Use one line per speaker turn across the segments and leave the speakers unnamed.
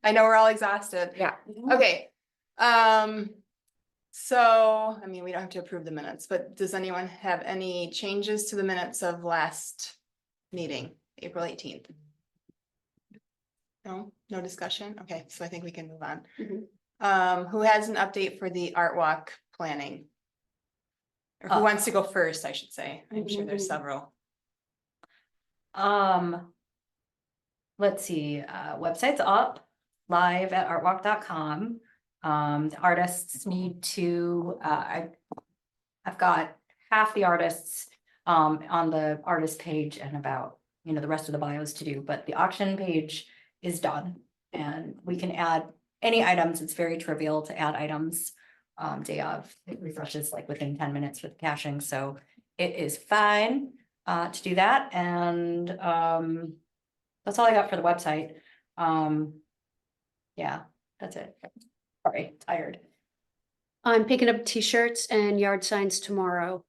I know we're all exhausted.
Yeah.
Okay. So, I mean, we don't have to approve the minutes, but does anyone have any changes to the minutes of last meeting, April 18th? No, no discussion? Okay, so I think we can move on. Who has an update for the art walk planning? Or who wants to go first, I should say. I'm sure there's several.
Let's see, website's up, live at artwalk.com. The artists need to, I've got half the artists on the artist page and about, the rest of the bios to do, but the auction page is done. And we can add any items. It's very trivial to add items day of. It refreshes like within 10 minutes with caching. So it is fine to do that. And that's all I got for the website. Yeah, that's it. Sorry, tired.
I'm picking up t-shirts and yard signs tomorrow.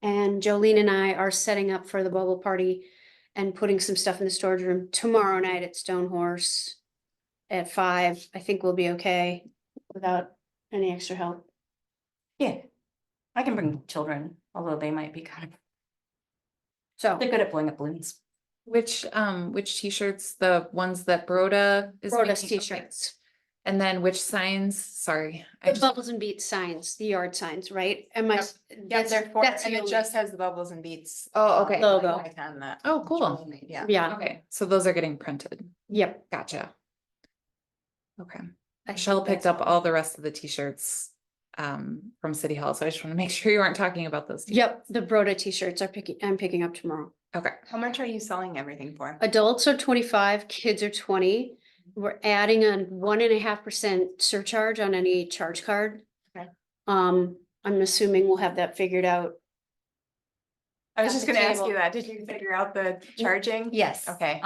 And Jolene and I are setting up for the bubble party and putting some stuff in the storage room tomorrow night at Stone Horse at 5. I think we'll be okay without any extra help.
Yeah, I can bring children, although they might be kind of,
So
they're good at blowing up balloons.
Which t-shirts, the ones that Broda is
Broda's
making?
t-shirts.
And then which signs? Sorry.
The Bubbles and Beats signs, the yard signs, right? Am I?
Yep, they're four,
that's
and
the
it
only-
just has the bubbles and beats.
Oh, okay.
Logo.
Icon that.
Oh, cool.
Jolene made, Yeah.
Yeah,
Okay, so those are getting printed.
yep.
Gotcha. Okay.
I
Michelle
think
picked
that's
up all the rest of the t-shirts from City Hall, so I just want to make sure you aren't talking about those.
Yep, the Broda t-shirts I'm picking up tomorrow.
Okay.
How much are you selling everything for?
Adults are 25, kids are 20. We're adding a 1.5% surcharge on any charge card.
Okay.
I'm assuming we'll have that figured out.
I was
At
just
the
gonna ask
table.
you that. Did you figure out the charging?
Yes.
Okay.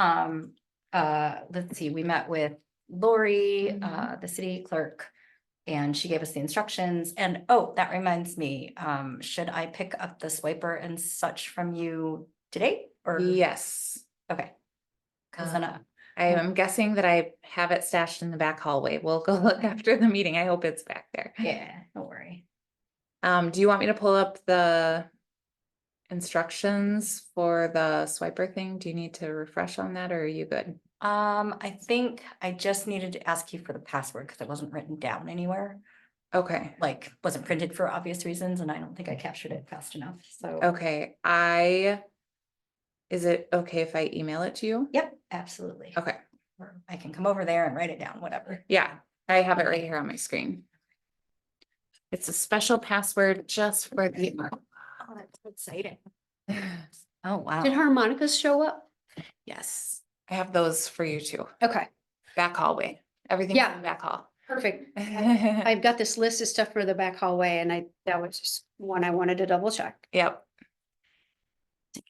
Let's see, we met with Lori, the city clerk, and she gave us the instructions. And oh, that reminds me, should I pick up the swiper and such from you today or?
Yes.
Okay. Cause then
I am guessing that I have it stashed in the back hallway. We'll go look after the meeting. I hope it's back there.
yeah, don't worry.
Do you want me to pull up the instructions for the swiper thing? Do you need to refresh on that or are you good?
I think I just needed to ask you for the password because it wasn't written down anywhere.
Okay.
Like, wasn't printed for obvious reasons, and I don't think I captured it fast enough, so.
Okay. Is it okay if I email it to you?
Yep, absolutely.
Okay.
Or I can come over there and write it down, whatever.
Yeah, I have it right here on my screen. It's a special password just for the.
Oh, that's so exciting. Oh, wow.
Did harmonicas show up?
Yes, I have those for you too.
Okay,
Back hallway, everything's
Yeah.
in the back hall.
perfect. I've got this list of stuff for the back hallway and that was just one I wanted to double check.
Yep.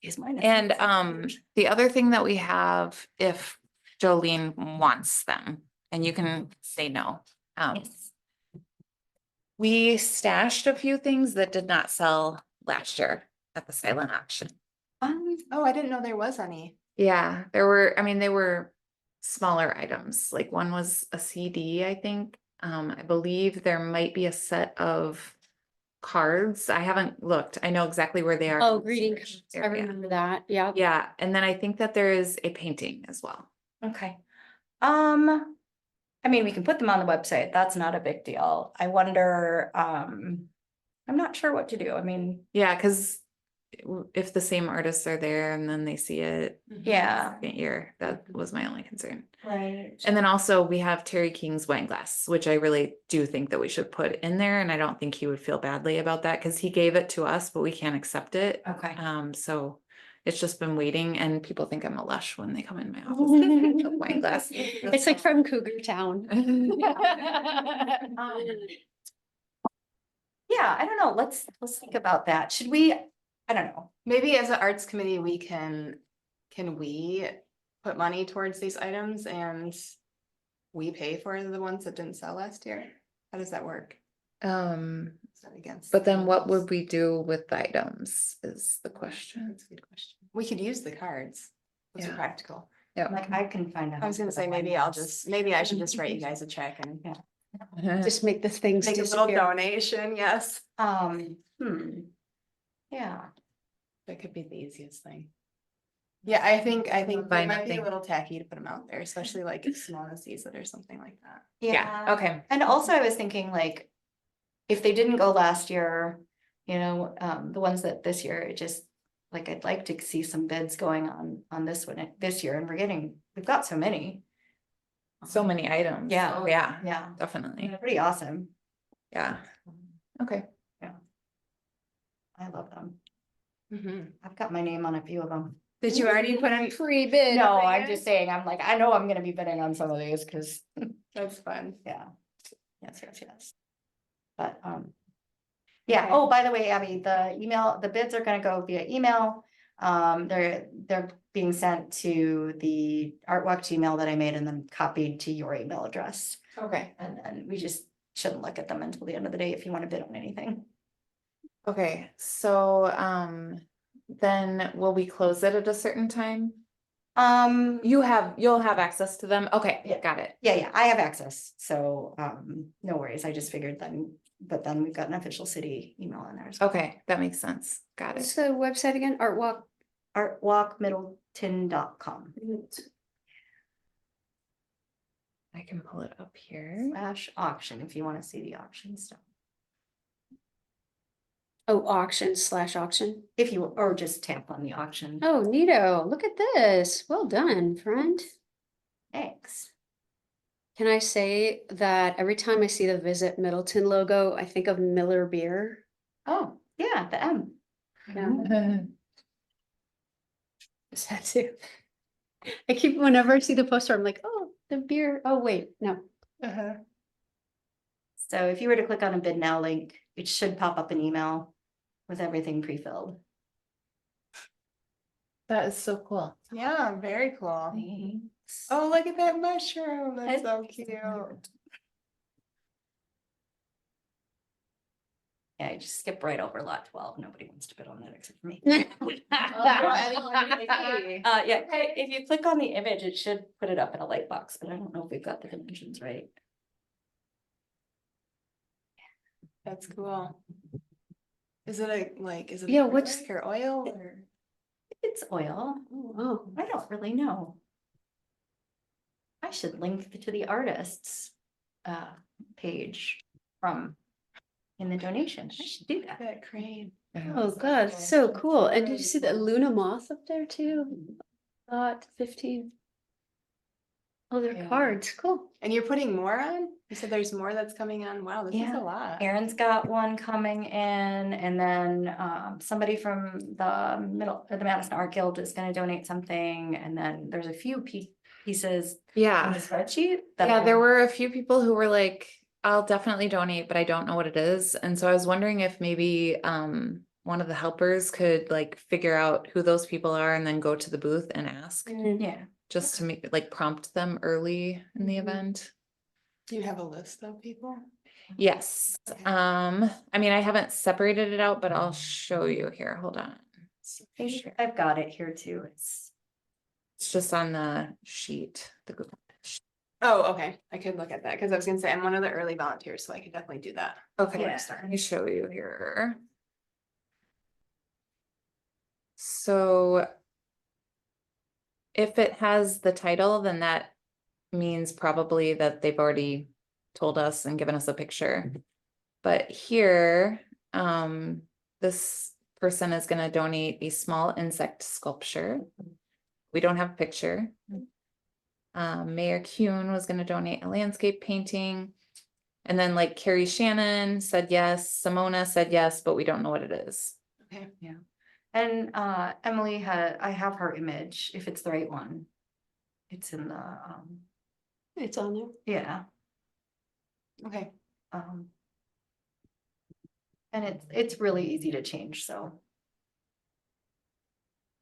Is mine-
And the other thing that we have, if Jolene wants them, and you can say no.
Yes.
We stashed a few things that did not sell last year at the silent auction.
Oh, I didn't know there was any.
Yeah, there were, I mean, they were smaller items, like one was a CD, I think. I believe there might be a set of cards. I haven't looked. I know exactly where they are.
Oh, greeting cards. I
Area.
remember that. Yeah.
Yeah, and then I think that there is a painting as well.
Okay. I mean, we can put them on the website. That's not a big deal. I wonder, I'm not sure what to do. I mean,
Yeah, because if the same artists are there and then they see it
yeah.
second year, that was my only concern.
Right.
And then also we have Terry King's wine glass, which I really do think that we should put in there. And I don't think he would feel badly about that because he gave it to us, but we can't accept it.
Okay.
So it's just been waiting and people think I'm a lush when they come in my office. with wine glass.
It's like from Cougar Town.
Yeah, I don't know. Let's think about that. Should we, I don't know.
Maybe as an arts committee, can we put money towards these items and we pay for the ones that didn't sell last year? How does that work? Is that against?
But then what would we do with the items is the question.
That's a good question. We could use the cards. Those are
Yeah.
practical.
Yeah.
Like, I can find out.
I was gonna say, maybe maybe I should just write you guys a check and
Just make the things
make a little
disappear.
donation, yes.
Yeah,
That could be the easiest thing. Yeah, I think it
Buy
might be a
nothing.
little tacky to put them out there, especially like if Simona sees it or something like that.
Yeah, okay.
And also I was thinking like, if they didn't go last year, you know, the ones that this year, it just, like, I'd like to see some bids going on this one this year, and we've got so many.
So many items.
Yeah.
Oh, yeah,
Yeah,
definitely.
they're pretty awesome.
Yeah. Okay.
I love them.
Mhm.
I've got my name on a few of them.
Did you already put in?
Pre-bid.
No, I'm just saying, I'm like, I know I'm gonna be bidding on some of these, because,
That's fun.
yeah. Yes. But, yeah,
Okay.
oh, by the way, Abby, the bids are gonna go via email. They're being sent to the Artwalk Gmail that I made and then copied to your email address.
Okay.
And then we just shouldn't look at them until the end of the day if you want to bid on anything.
Okay, so, then will we close it at a certain time? You'll have access to them? Okay,
Yeah.
got it.
Yeah, I have access, so, no worries, I just figured then, but then we've got an official city email on there.
Okay, that makes sense. Got
What's
it.
the website again? Artwalk.
Artwalkmiddleton.com
I can pull it up here.
/auction if you want to see the auction stuff.
Oh, auction/auction.
If you, or just tap on the auction.
Oh, neato. Look at this. Well done, friend.
Thanks.
Can I say that every time I see the Visit Middleton logo, I think of Miller Beer?
Oh, yeah, the M.
Yeah. Is that too? I keep, whenever I see the poster, I'm like, oh, the beer. Oh, wait, no.
Uh-huh.
So if you were to click on a bid now link, it should pop up an email with everything pre-filled.
That is so cool.
Yeah, very cool.
Thanks.
Oh, look at that mushroom. That's so cute.
Yeah, I just skip right over lot 12. Nobody wants to bid on that except for me.
Oh,
Yeah, if you click on the image, it should put it up in a light box, but I don't know if we've got the dimensions right.
That's cool. Is it is it?
Yeah, what's-
acrylic or oil or?
It's oil.
Oh,
I don't really know. I should link to the artist's page from in the donation. I should do that.
That crane.
oh God, so cool. And did you see that Luna moth up there too? Lot 15. Oh, they're
Yeah.
cards. Cool.
And you're putting more on? You said there's more that's coming on. Wow, this is
Yeah.
a lot.
Aaron's got one coming in, and then somebody from the Madison Art Guild is gonna donate something, and then there's a few pieces in
Yeah.
the spreadsheet. that
Yeah, there
I-
were a few people who were like, I'll definitely donate, but I don't know what it is. And so I was wondering if maybe one of the helpers could like figure out who those people are and then go to the booth and ask,
Yeah,
just to make like prompt them early in the
Mhm.
event.
Do you have a list of people?
Yes.
Okay.
I mean, I haven't separated it out, but I'll show you here. Hold on.
I've got it here too.
It's just on the sheet, the Google.
Oh, okay. I could look at that because I was gonna say I'm one of the early volunteers, so I could definitely do that.
Okay,
Yeah.
let me show you here. So if it has the title, then that means probably that they've already told us and given us a picture. But here, this person is gonna donate a small insect sculpture. We don't have a picture. Mayor Kuhn was gonna donate a landscape painting. And then like Carrie Shannon said yes, Simona said yes, but we don't know what it is.
Okay.
and Emily I have her image, if it's the right one. It's in the
It's on there.
yeah.
Okay.
And it's really easy to change, so.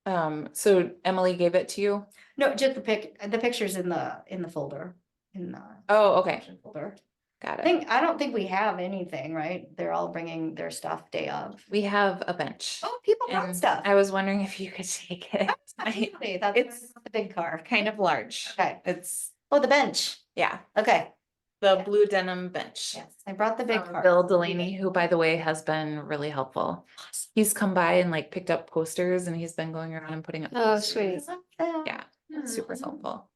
So Emily gave it to you?
No, just the pictures in the folder, in the
Oh, okay,
action folder.
got
I
it.
don't think we have anything, right? They're all bringing their stuff day of.
We have a bench.
Oh, people brought
And
stuff.
I was wondering if you could take it.
Absolutely, that's
It's
the big car.
kind of large.
Okay.
It's,
Oh, the bench.
yeah,
Okay,
the
Yeah.
blue denim bench.
yes, I brought the big car.
Bill Delaney, who by the way has been really helpful. He's come by and like picked up posters and he's been going around and putting up.
Oh,
posters.
sweet.
Yeah, it's super helpful.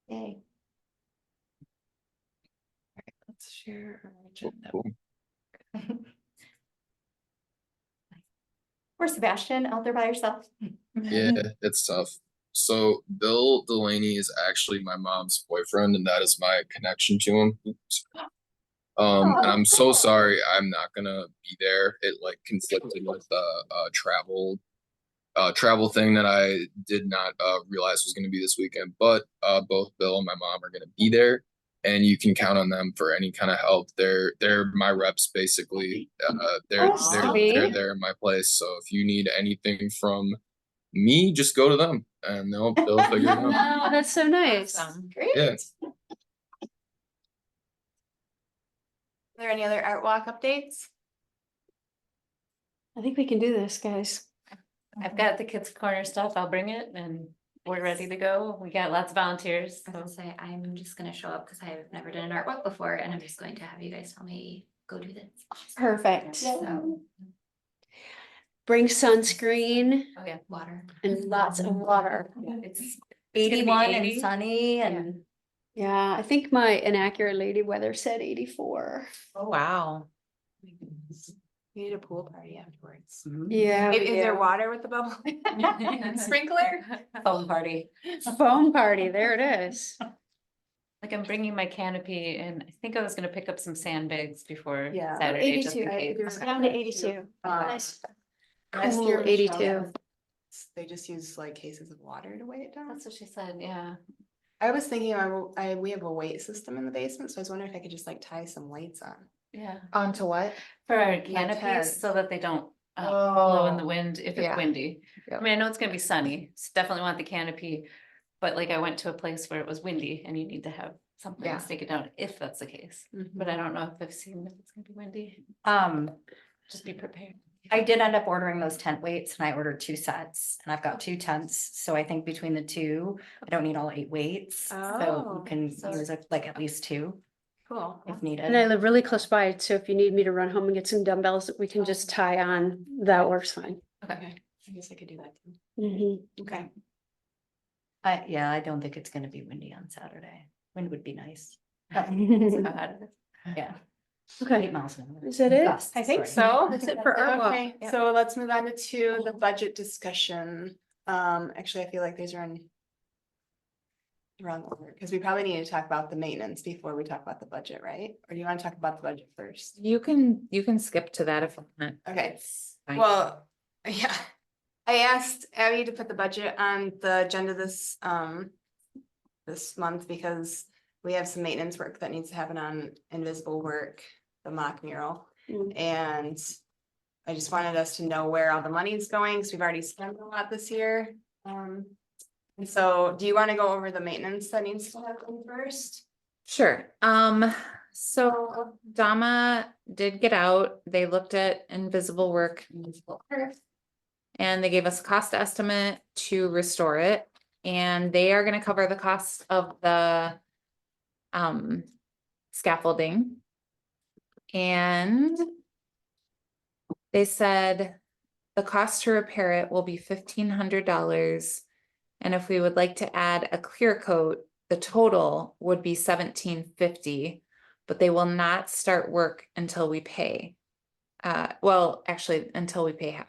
Yay.
Let's share our agenda.
Cool.
Poor Sebastian out there by yourself.
Yeah, it's tough. So Bill Delaney is actually my mom's boyfriend, and that is my connection to him. Oops. And I'm so sorry I'm not gonna be there. It like conflicted with the travel thing that I did not realize was gonna be this weekend. But both Bill and my mom are gonna be there, and you can count on them for any kind of help. They're my reps basically. They're
sweet.
there in my place. So if you need anything from me, just go to them and they'll figure it out.
Oh, that's so nice.
Awesome.
Great.
Yeah.
Are there any other art walk updates?
I think we can do this, guys.
I've got the kids' corner stuff. I'll bring it and we're ready to go. We got lots of volunteers.
I was gonna say, I'm just gonna show up because I've never done an art walk before and I'm just going to have you guys tell me, go do this.
Perfect.
So,
Bring sunscreen
Oh, yeah.
water.
and lots of water.
It's
be
81 and
80.
sunny and
Yeah, I think my inaccurate lady weather said 84.
Oh, wow.
We need a pool party afterwards.
Yeah.
Maybe,
we
is there
do.
water with the bubble? Sprinkler?
foam party.
Foam party, there it is.
Like I'm bringing my canopy and I think I was gonna pick up some sandbags before
Yeah.
Saturday. just
82,
in case.
it's down to 82. Nice.
Last
Cool,
year, Michelle
82.
They just use like cases of water to weigh it down.
That's what she said, yeah.
I was thinking, we have a weight system in the basement, so I was wondering if I could just like tie some weights on.
Yeah,
Onto what?
for our
tent.
canopies, so that they don't blow in the
Oh,
wind if it's
yeah.
windy. I
Yep.
mean, I know it's gonna be sunny, so definitely want the canopy. But like I went to a place where it was windy and you need to have something
Yeah.
to stick it down if that's the case.
Mm-hmm.
But I don't know if I've seen if it's gonna be windy. Just be prepared.
I did end up ordering those tent weights and I ordered 2 sets and I've got 2 tents. So I think between the 2, I don't need all 8 weights. So
Oh,
you can
so-
use it like at least 2
Cool.
if
And I
needed.
live really close by, so if you need me to run home and get some dumbbells that we can just tie on, that works fine.
Okay, I guess I could do that too.
Mhm.
Okay.
Yeah, I don't think it's gonna be windy on Saturday. Wind would be nice. Yeah. 8
Okay,
miles an hour.
is that it?
Gusts,
I think
sorry.
so.
That's it for art walk.
Okay,
Yep.
so let's move on to the budget discussion. Actually, I feel like these are in the wrong order, because we probably need to talk about the maintenance before we talk about the budget, right? Or do you want to talk about the budget first?
You can skip to that if you want.
Okay,
It's fine.
well, yeah. I asked Abby to put the budget on the agenda this month because we have some maintenance work that needs to happen on Invisible Work, the mock mural.
Mm.
And I just wanted us to know where all the money is going, because we've already spent a lot this year. And so do you want to go over the maintenance that needs to happen first?
Sure. So Dama did get out. They looked at Invisible Work, Invisible Earth, and they gave us a cost estimate to restore it. And they are gonna cover the cost of the scaffolding. And they said the cost to repair it will be $1,500. And if we would like to add a clear coat, the total would be $1,750, but they will not start work until we pay. Well, actually, until we pay half.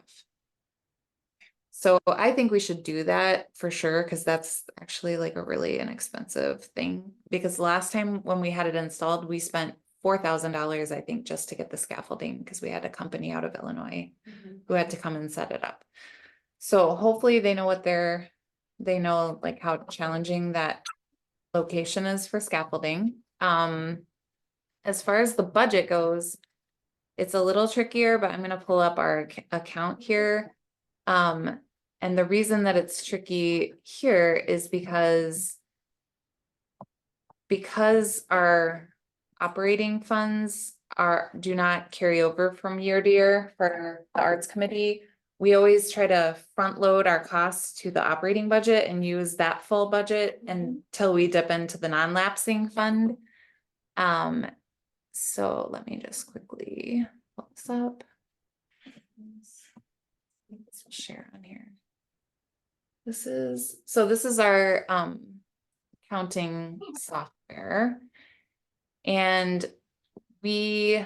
So I think we should do that for sure, because that's actually like a really inexpensive thing. Because last time when we had it installed, we spent $4,000, I think, just to get the scaffolding, because we had a company out of Illinois who had to come and set it up. So hopefully they know they know like how challenging that location is for scaffolding. As far as the budget goes, it's a little trickier, but I'm gonna pull up our account here. And the reason that it's tricky here is because our operating funds do not carry over from year to year for the arts committee. We always try to front load our costs to the operating budget and use that full budget until we dip into the non-lapsing fund. So let me just quickly pull this up. Let's share on here. This is our counting software. And we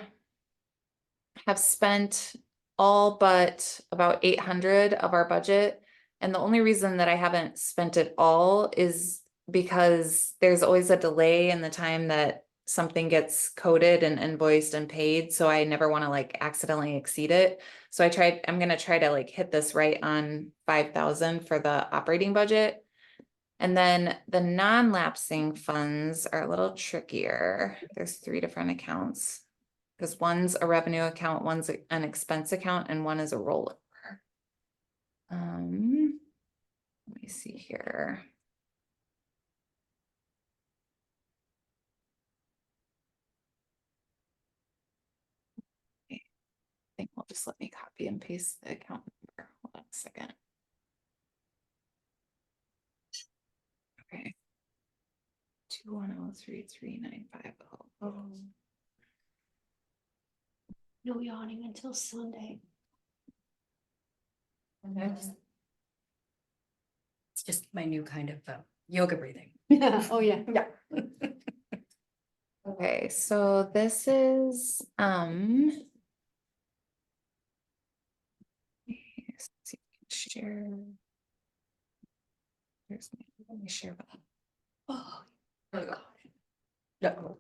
have spent all but about 800 of our budget. And the only reason that I haven't spent it all is because there's always a delay in the time that something gets coded and invoiced and paid. So I never want to like accidentally exceed it. So I'm going to try to like hit this right on 5,000 for the operating budget. And then the non-lapsing funds are a little trickier. There's 3 different accounts. Because one's a revenue account, one's an expense account, and one is a rollover. Let me see here. Okay. I think we'll just let me copy and paste the account number. Hold on a second. Okay. 2103395.
No yawning until Sunday.
It's just my new kind of yoga breathing.
Oh, yeah.
Yeah.
Okay, so this is let's see if I can share. Let me share that.
Oh,
No.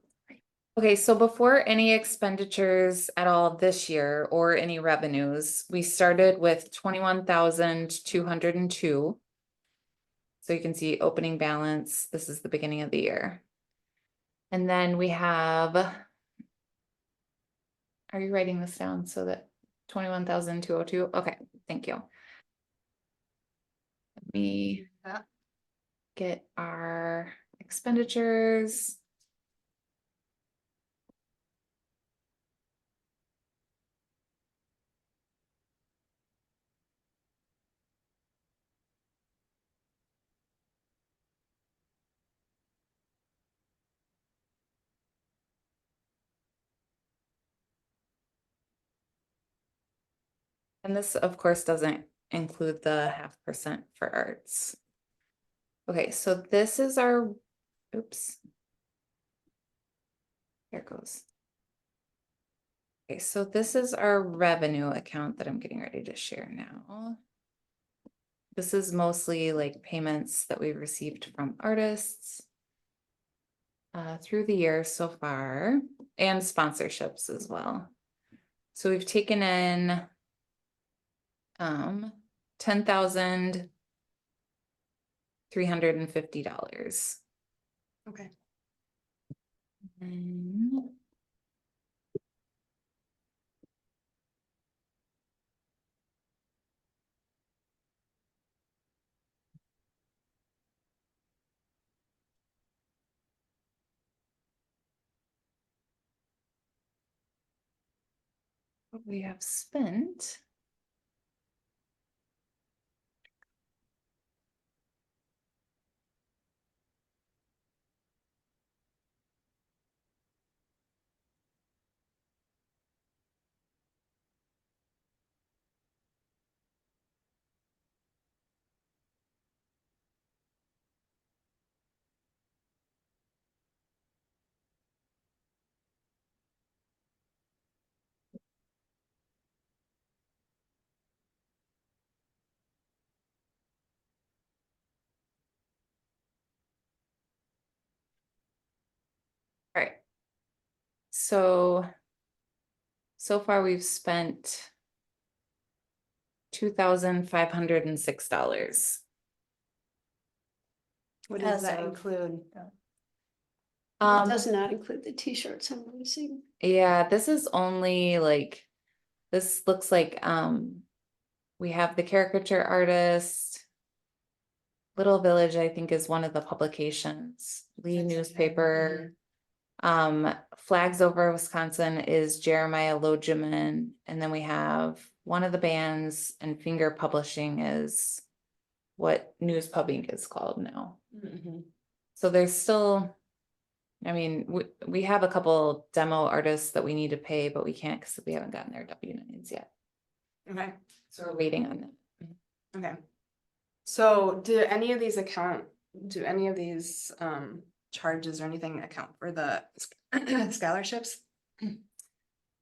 Okay, so before any expenditures at all this year or any revenues, we started with 21,202. So you can see opening balance. This is the beginning of the year. And then we have, are you writing this down so that 21,202? Okay, thank you. Let me get our expenditures. And this, of course, doesn't include the 0.5% for arts. Okay, so this is our, oops. There it goes. Okay, so this is our revenue account that I'm getting ready to share now. This is mostly like payments that we've received from artists through the year so far, and sponsorships as well. So we've taken in $10,350.
okay.
And what we have spent. All right. So far we've spent $2,506.
What does
As
that
of-
include?
Um,
It does not include the t-shirts I'm releasing.
yeah, this is only like, this looks like, we have the caricature artist. Little Village, I think, is one of the publications, Lee newspaper. Flags Over Wisconsin is Jeremiah Logeman, and then we have one of the bands, and Finger Publishing is what News Pub Inc. is called now. So there's still, I mean, we have a couple demo artists that we need to pay, but we can't because we haven't gotten their W-9s yet.
Okay,
So we're waiting on that.
okay. So do any of these charges or anything account for the scholarships?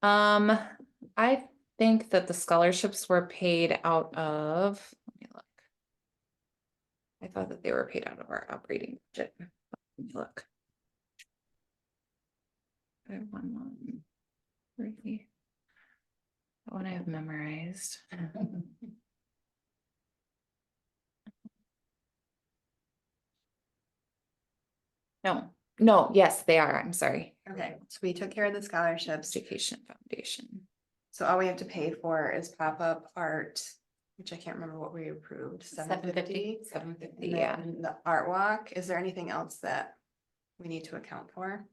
I think that the scholarships were paid out of, let me look. I thought that they were paid out of our operating budget. Let me look. 511, that one I have memorized. No, yes, they are. I'm sorry.
Okay, so we took care of the scholarships.
Education Foundation.
So all we have to pay for is pop-up art, which I can't remember what we approved, $750.
750,
And
yeah.
then the art walk, is there anything else that we need to account for?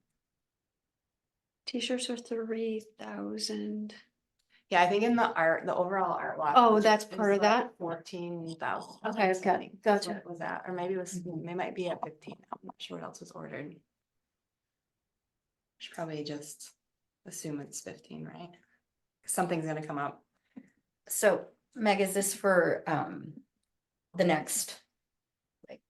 T-shirts are 3,000.
Yeah, I think in the overall art walk.
Oh,
which
that's
is
part of
like
that?
14,000.
Okay, okay, gotcha.
What was that? Or maybe it was, they might be at 15. I'm not sure what else was ordered. Should probably just assume it's 15, right? Something's gonna come up.
So Meg, is this for the next? Like,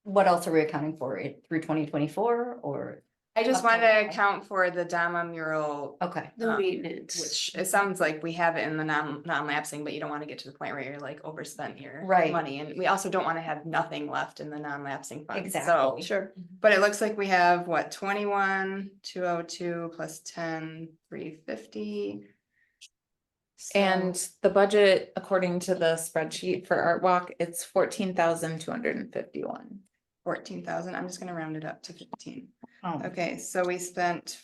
what else are we accounting for? It through 2024 or?
I just
Up to
wanted to
now.
account for the Dama mural,
Okay,
The
Um,
maintenance.
which it sounds like we have it in the non-lapsing, but you don't want to get to the point where you're like overspent your
Right.
money. And we also don't want to have nothing left in the non-lapsing fund.
Exactly.
So,
Sure.
but it looks like we have what, 21,202 plus 10, 350. So-
And the budget, according to the spreadsheet for Art Walk, it's 14,251.
14,000, I'm just gonna round it up to 15.
Oh.
Okay, so we spent.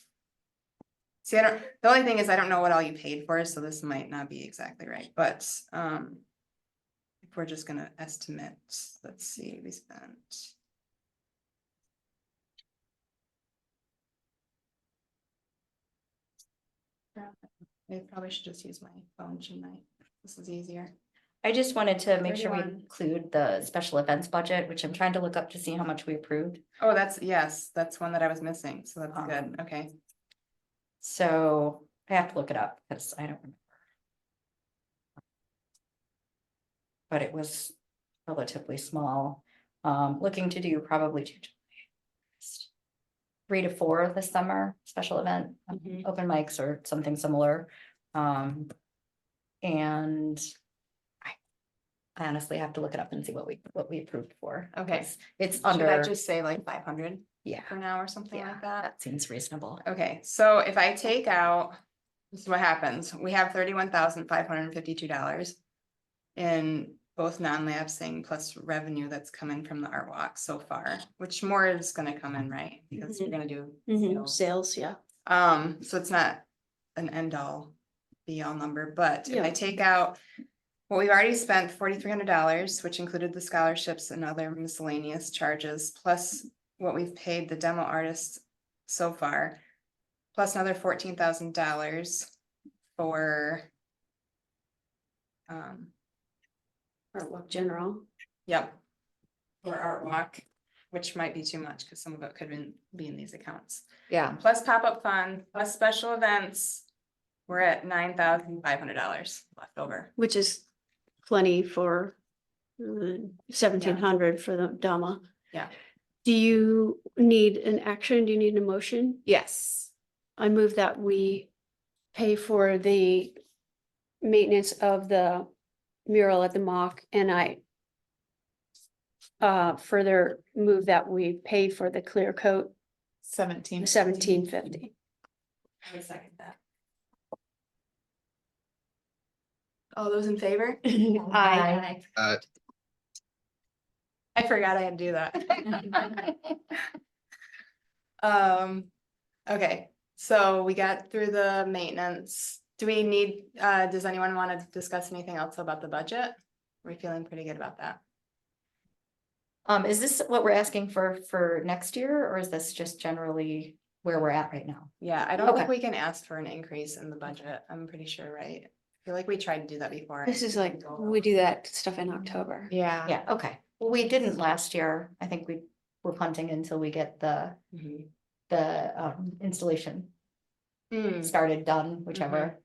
See, the only thing is I don't know what all you paid for, so this might not be exactly right, but, if we're just gonna estimate, let's see, we spent. I probably should just use my phone, shouldn't I? This is easier.
I just wanted to make sure we
31.
include the special events budget, which I'm trying to look up to see how much we approved.
Oh, yes, that's one that I was missing, so that's
Um,
good, okay.
So I have to look it up because I don't remember. But it was relatively small. Looking to do probably 3 to 4 this summer, special event,
Mhm.
open mics or something similar. And I honestly have to look it up and see what we approved for.
Okay.
'cause It's
Should I
under,
just say like 500
yeah,
for now or something
yeah,
like that?
that seems reasonable.
Okay, so if I take out, this is what happens, we have $31,552. In both non-lapsing plus revenue that's coming from the art walk so far, which more is gonna come in, right? Because we're gonna do. sales.
Sales, yeah.
So it's not an end all be all number, but if I
Yeah.
take out. Well, we've already spent $4,300, which included the scholarships and other miscellaneous charges, plus what we've paid the demo artists so far. Plus another $14,000 for.
Artwork general.
Yep. For art walk, which might be too much, because some of it could be in these accounts.
Yeah,
Plus pop-up fund, plus special events. We're at $9,500 left over.
Which is plenty for 1,700 for the Dama.
Yeah.
Do you need an action? Do you need an emotion?
yes.
I move that we pay for the maintenance of the mural at the mock, and I further move that we pay for the clear coat,
1750.
$1,750.
I would second that. All those in favor?
Aye.
I forgot I had to do that. Okay, so we got through the maintenance. Do we need, does anyone want to discuss anything else about the budget? Are we feeling pretty good about that?
Is this what we're asking for next year, or is this just generally where we're at right now.
Yeah, I don't think
Okay.
we can ask for an increase in the budget. I'm pretty sure, right? I feel like we tried to do that before.
This is like, we do that stuff in October.
Yeah.
Yeah, okay. Well, we didn't last year. I think we're punting until we get the
Mhm.
installation
Mm,
started, done, whichever.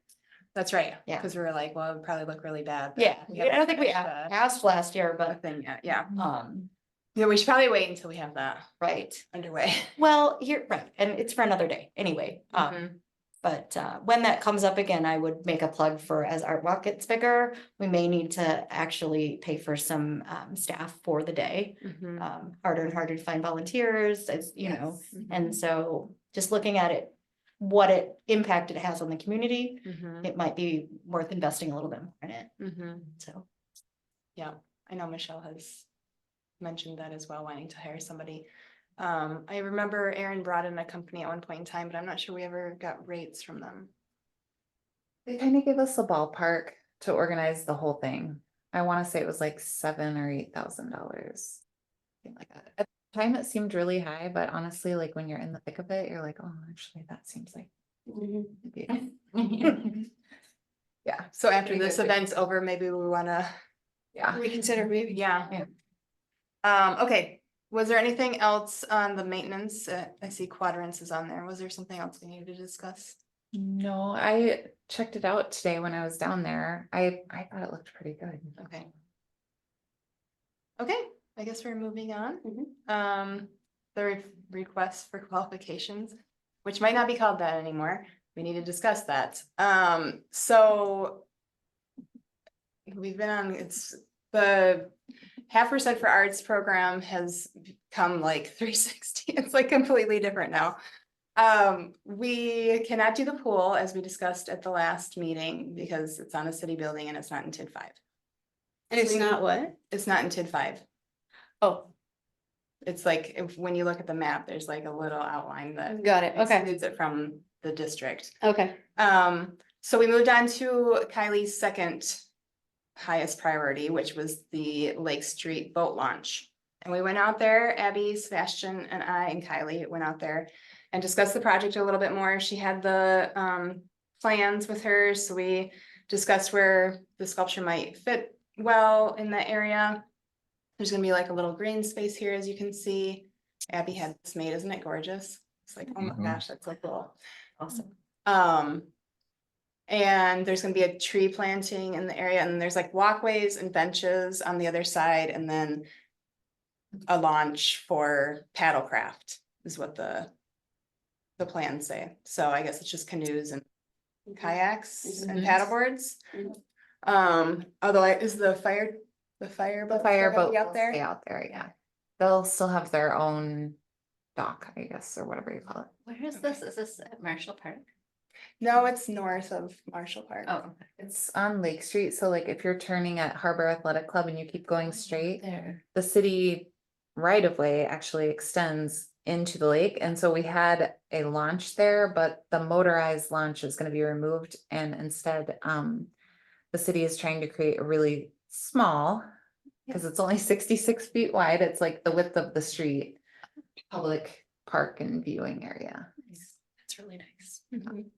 that's right.
Yeah.
Because we were like, well, it'd probably look really bad. but
Yeah,
we
I don't
haven't
think we
finished the-
asked last year,
the
but,
thing yet. Yeah.
um,
Yeah, we should probably wait until we have that
right.
underway.
Well, you're right, and it's for another day anyway.
Mhm.
But when that comes up again, I would make a plug for as Art Walk gets bigger, we may need to actually pay for some staff for the day.
Mhm.
Harder and harder to find volunteers, as you know,
Mhm.
and so just looking at it, what impact it has on the community,
Mhm.
it might be worth investing a little bit more in it,
Mhm.
so.
Yeah, I know Michelle has mentioned that as well, wanting to hire somebody. I remember Aaron brought in a company at one point in time, but I'm not sure we ever got rates from them.
They kind of gave us a ballpark to organize the whole thing. I want to say it was like $7,000 or $8,000. Something like that. At the time it seemed really high, but honestly, like when you're in the thick of it, you're like, oh, actually, that seems like
Mhm.
it'd be-"
Yeah, so after
Pretty
this
good
event's over, maybe we wanna,
Yeah.
Reconsider maybe.
yeah.
Yeah.
Okay, was there anything else on the maintenance? I see quadrants is on there. Was there something else we needed to discuss?
No, I checked it out today when I was down there. I thought it looked pretty good.
Okay. Okay, I guess we're moving on.
Mhm.
The request for qualifications, which might not be called that anymore. We need to discuss that. So we've been on, it's the 0.5% for arts program has become like 360. It's like completely different now. We cannot do the pool as we discussed at the last meeting because it's on a city building and it's not in TID 5.
And it's not what?
It's not in TID 5.
Oh,
It's like, when you look at the map, there's like a little outline that
got it. Okay,
excludes it from the district.
okay.
So we moved on to Kylie's second highest priority, which was the Lake Street boat launch. And we went out there, Abby, Sebastian, and I, and Kylie went out there and discussed the project a little bit more. She had the plans with her, so we discussed where the sculpture might fit well in that area. There's gonna be like a little green space here, as you can see. Abby had this made, isn't it gorgeous? It's like, oh my
Mhm.
gosh, that's so cool.
Awesome.
And there's gonna be a tree planting in the area, and there's like walkways and benches on the other side, and then a launch for paddlecraft is what the plans say. So I guess it's just canoes and kayaks and
Mhm.
paddleboards. Although is the fire
The
boat still gonna
fireboat
be out
will
there?
stay out there, yeah. They'll still have their own dock, I guess, or whatever you call it.
Where is this? Is this at Marshall Park?
No, it's north of Marshall Park.
Oh,
It's on Lake Street, so like if you're turning at Harbor Athletic Club and you keep going straight,
there.
the city right of way actually extends into the lake. And so we had a launch there, but the motorized launch is gonna be removed and instead, the city is trying to create a really small, because it's only 66 feet wide, it's like the width of the street, public park and viewing area.
That's really nice.
Mhm.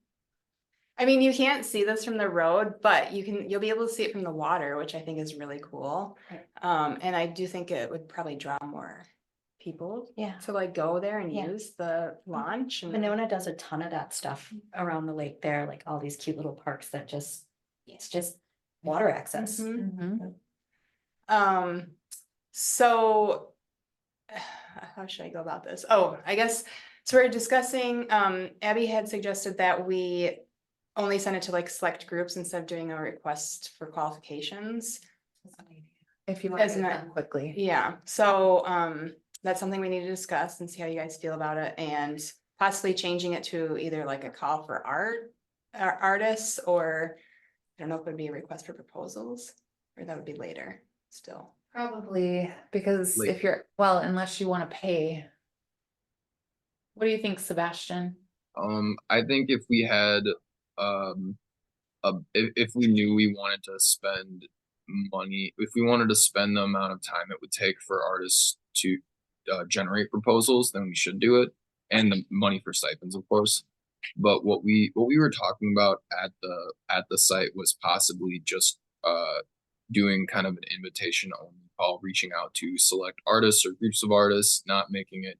I mean, you can't see this from the road, but you'll be able to see it from the water, which I think is really cool.
Right.
And I do think it would probably draw more people
Yeah.
to like go there and
Yeah.
use the launch. And
Winona does a ton of that stuff around the lake there, like all these cute little parks that just, it's just water access.
Mhm.
Mhm.
So how should I go about this? Oh, I guess, so we're discussing, Abby had suggested that we only send it to like select groups instead of doing a request for qualifications.
If you want to
Isn't
get
it-
done quickly.
Yeah, so that's something we need to discuss and see how you guys feel about it, and possibly changing it to either like a call for artists, or I don't know if it would be a request for proposals, or that would be later still.
Probably, because
Late.
if you're, well, unless you want to pay. What do you think, Sebastian?
I think if we had, if we knew we wanted to spend money, if we wanted to spend the amount of time it would take for artists to generate proposals, then we should do it. and the money for stipends, of course. But what we were talking about at the site was possibly just doing kind of an invitation only call, reaching out to select artists or groups of artists, not making it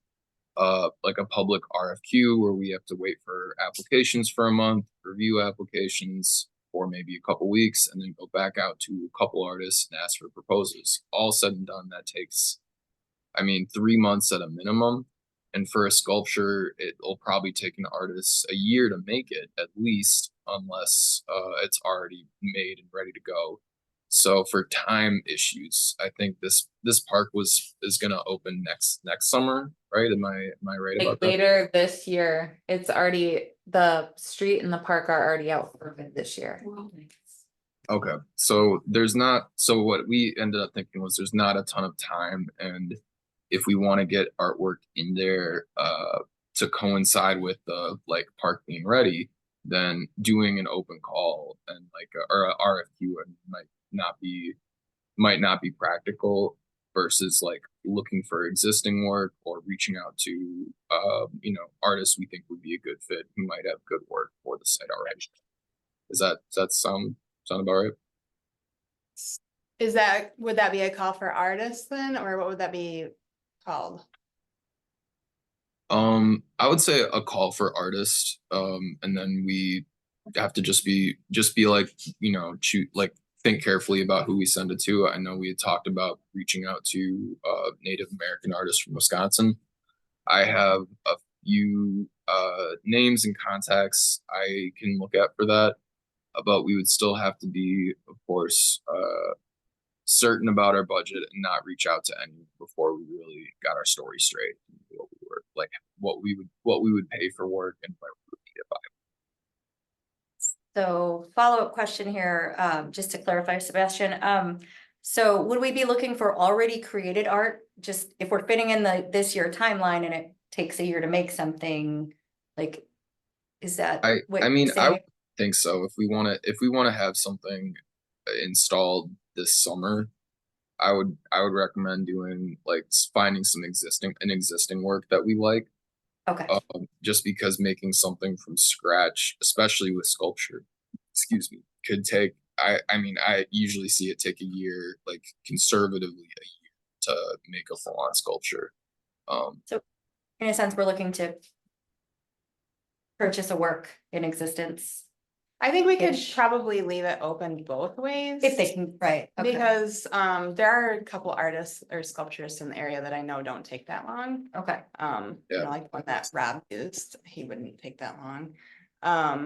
like a public RFQ where we have to wait for applications for a month, review applications for maybe a couple weeks, and then go back out to a couple artists and ask for proposals. All said and done, that takes, I mean, 3 months at a minimum. And for a sculpture, it'll probably take an artist a year to make it at least, unless it's already made and ready to go. So for time issues, I think this park is gonna open next summer, right? Am I right about
Like
that?
later this year, it's already, the street and the park are already out for bid this year.
Okay, so there's not, so what we ended up thinking was there's not a ton of time, and if we want to get artwork in there to coincide with the like park being ready, then doing an open call and like or a RFQ might not be practical versus like looking for existing work or reaching out to you know, artists we think would be a good fit who might have good work for the site already. Does that sound about right?
Would that be a call for artists then, or what would that be called?
I would say a call for artists, and then we have to just be like, you know, think carefully about who we send it to. I know we had talked about reaching out to Native American artists from Wisconsin. I have a few names and contacts I can look at for that, but we would still have to be, of course, certain about our budget and not reach out to any before we really got our story straight. What we were like, what we would pay for work and what we would need it by.
So follow-up question here, just to clarify, Sebastian. So would we be looking for already created art? Just if we're fitting in this year timeline and it takes a year to make something, like, is that? what
I mean,
you're
I
saying?
would think so. If we want to have something installed this summer, I would recommend doing like finding some existing work that we like.
Okay,
Just because making something from scratch, especially with sculpture, excuse me, could take, I mean, I usually see it take a year, like conservatively a year to make a full-on sculpture.
in a sense, we're looking to purchase a work in existence,
I think we could
Ish.
probably leave it open both ways.
if they can, right? Okay.
Because there are a couple artists or sculpturists in the area that I know don't take that long.
Okay,
You
Yeah.
know, like one that Rob used, he wouldn't take that long.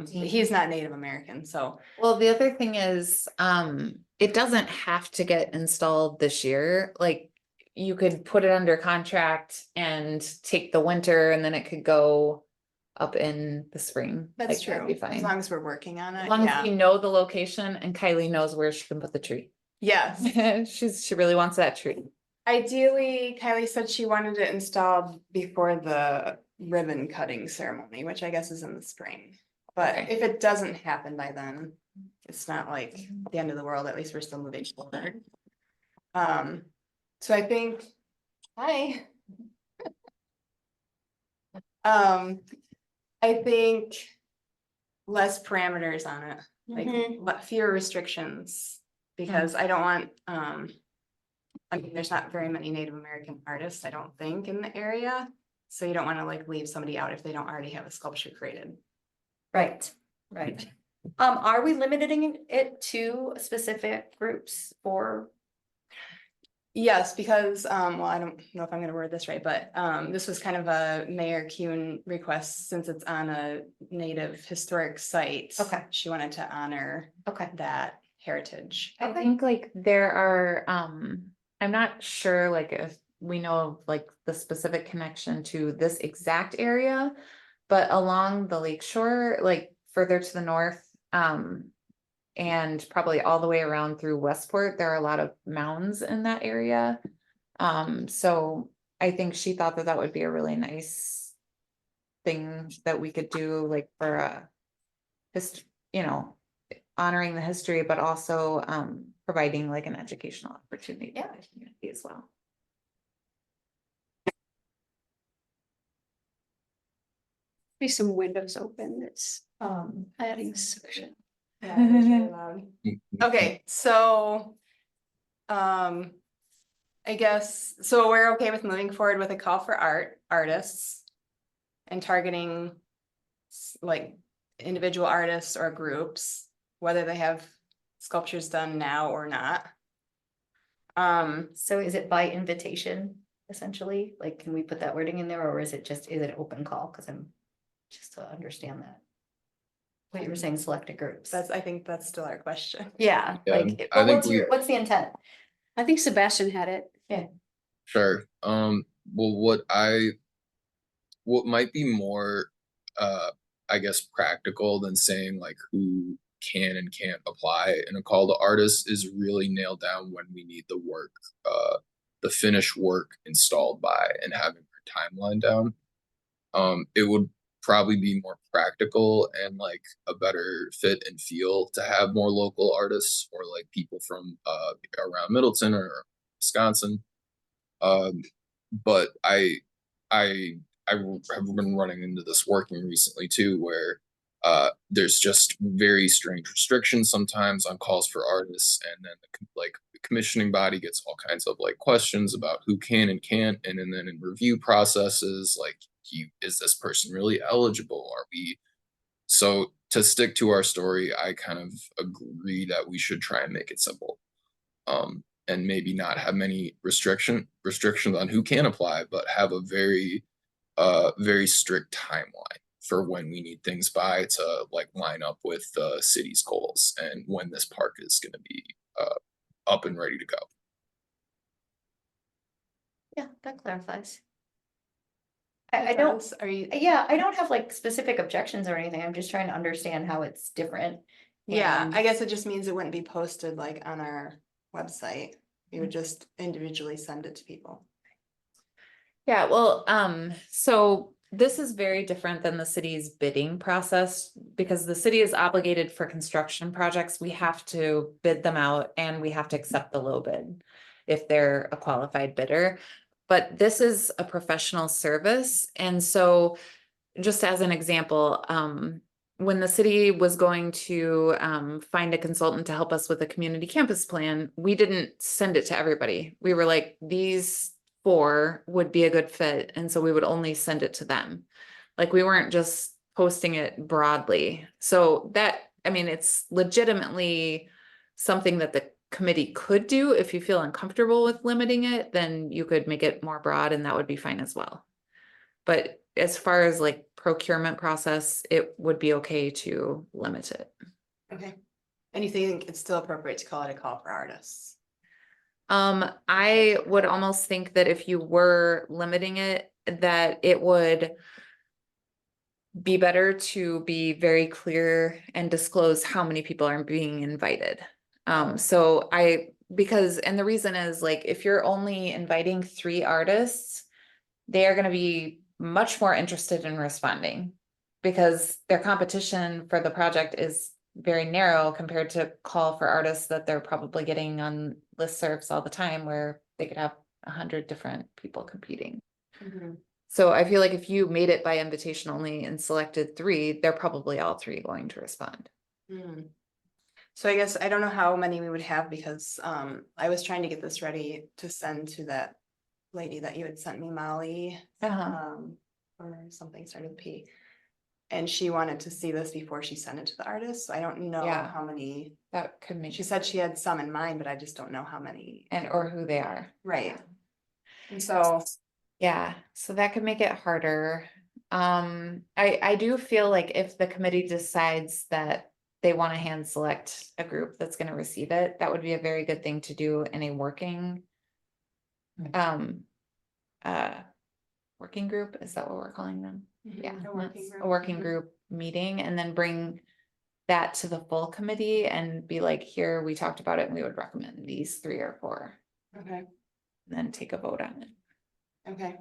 He's not Native American, so
Well, the other thing is, it doesn't have to get installed this year. Like, you could put it under contract and take the winter and then it could go up in the spring.
that's
Like, that'd
true.
Be
As
fine.
long as we're working on
As
it,
long as
yeah.
we know the location and Kylie knows where she can put the tree.
Yes.
She really wants that tree.
Ideally, Kylie said she wanted it installed before the ribbon cutting ceremony, which I guess is in the spring. But
Okay.
if it doesn't happen by then, it's not like the end of the world, at least we're still moving forward. So I think, hi. I think less parameters on it, like fewer restrictions, because I don't want, I mean, there's not very many Native American artists, I don't think, in the area. So you don't want to like leave somebody out if they don't already have a sculpture created.
right. Are we limiting it to specific groups or?
Yes, because, well, I don't know if I'm gonna word this right, but, this was kind of a Mayor Kuhn request, since it's on a native historic site.
Okay.
She wanted to honor
Okay,
that heritage.
I think like there are, I'm not sure like if we know of like the specific connection to this exact area, but along the lake shore, like further to the north, and probably all the way around through Westport, there are a lot of mounds in that area. So I think she thought that that would be a really nice thing that we could do, like for a you know, honoring the history, but also providing like an educational opportunity for the community as well.
Be some windows open, it's adding suction.
Yeah, it is really loud. Okay, so. I guess, so we're okay with moving forward with a call for artists. And targeting like individual artists or groups, whether they have sculptures done now or not.
So is it by invitation essentially? Like, can we put that wording in there or is it an open call? Cause I'm just to understand that. What you were saying, selected groups.
I think that's still our question.
Yeah,
Yeah,
like,
I think
what's the intent?
I think Sebastian had it.
Sure. Well, what might be more, I guess, practical than saying like who can and can't apply in a call to artists is really nail down when we need the work, the finished work installed by, and having our timeline down. It would probably be more practical and like a better fit and feel to have more local artists or like people from around Middleton or Wisconsin. But I have been running into this working recently too, where there's just very strange restrictions sometimes on calls for artists, and then the commissioning body gets all kinds of like questions about who can and can't, and then in review processes, like, is this person really eligible? Are we? So to stick to our story, I kind of agree that we should try and make it simple. And maybe not have many restrictions on who can apply, but have a very strict timeline for when we need things by to like line up with the city's goals and when this park is going to be up and ready to go.
Yeah, that clarifies. I don't,
Are you?
yeah, I don't have like specific objections or anything. I'm just trying to understand how it's different.
Yeah,
And-
I guess it just means it wouldn't be posted like on our website. We would just individually send it to people.
Yeah, well, so this is very different than the city's bidding process because the city is obligated for construction projects. We have to bid them out and we have to accept the low bid if they're a qualified bidder. But this is a professional service. And so just as an example, when the city was going to find a consultant to help us with a community campus plan, we didn't send it to everybody. We were like, these 4 would be a good fit. And so we would only send it to them. Like we weren't just posting it broadly. So that, I mean, it's legitimately something that the committee could do. If you feel uncomfortable with limiting it, then you could make it more broad and that would be fine as well. But as far as like procurement process, it would be okay to limit it.
Okay. And you think it's still appropriate to call it a call for artists?
I would almost think that if you were limiting it, that it would be better to be very clear and disclose how many people are being invited. So because the reason is like, if you're only inviting 3 artists, they are going to be much more interested in responding because their competition for the project is very narrow compared to call for artists that they're probably getting on listservs all the time where they could have 100 different people competing.
Mm-hmm.
So I feel like if you made it by invitation only and selected 3, they're probably all 3 going to respond.
Mm. So I guess I don't know how many we would have because I was trying to get this ready to send to that lady that you had sent me, Molly, or something started with P. And she wanted to see this before she sent it to the artist. So I don't know
Yeah.
how many.
That could make.
She said she had some in mind, but I just don't know how many.
And or who they are.
Right. And so.
Yeah, so that could make it harder. I do feel like if the committee decides that they want to hand select a group that's going to receive it, that would be a very good thing to do in a working working group. Is that what we're calling them? Yeah, a working group meeting, and then bring that to the full committee and be like, here, we talked about it and we would recommend these 3 or 4.
Okay.
And then take a vote on it.
Okay.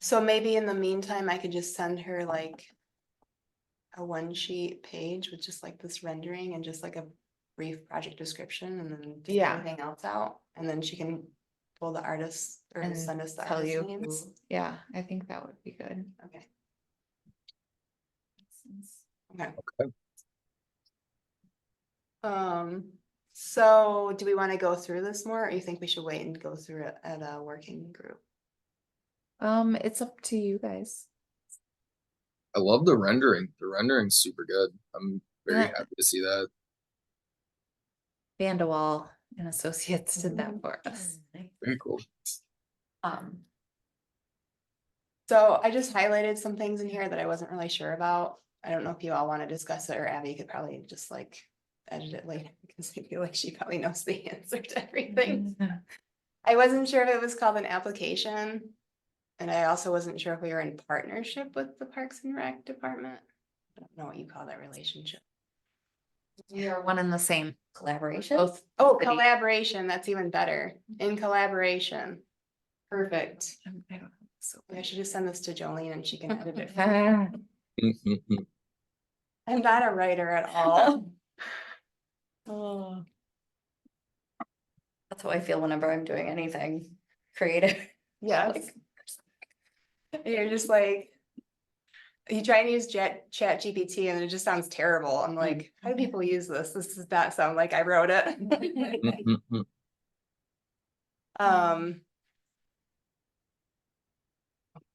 So maybe in the meantime, I could just send her like a 1-sheet page with just like this rendering and just like a brief project description and then take
Yeah.
everything else out. And then she can pull the artists or
And
send us the
tell
artist
you
names.
yeah, I think that would be good.
Okay.
questions.
Okay.
Okay.
So do we want to go through this more, or you think we should wait and go through it at a working group?
It's up to you guys.
I love the rendering. The rendering's super good. I'm very
Yeah.
happy to see that.
Vandewall and Associates did that for
Mm-hmm.
us.
Very cool.
Um,
So I just highlighted some things in here that I wasn't really sure about. I don't know if you all want to discuss it, or Abby could probably just like edit it later, because I feel like she probably knows the answer to everything. I wasn't sure if it was called an application. And I also wasn't sure if we were in partnership with the Parks and Rec department. I don't know what you call that relationship.
We are one and the same.
collaboration?
Both.
Oh,
city.
collaboration, that's even better. In collaboration. Perfect.
I don't know. So
I should just send this to Jolene and she can edit it.
Mhm.
I'm not a writer at all. Oh.
That's how I feel whenever I'm doing anything creative.
Yes. You're just like, you try and use chat GPT and it just sounds terrible. I'm like, how do people use this? This does not sound like I wrote it.
Mhm.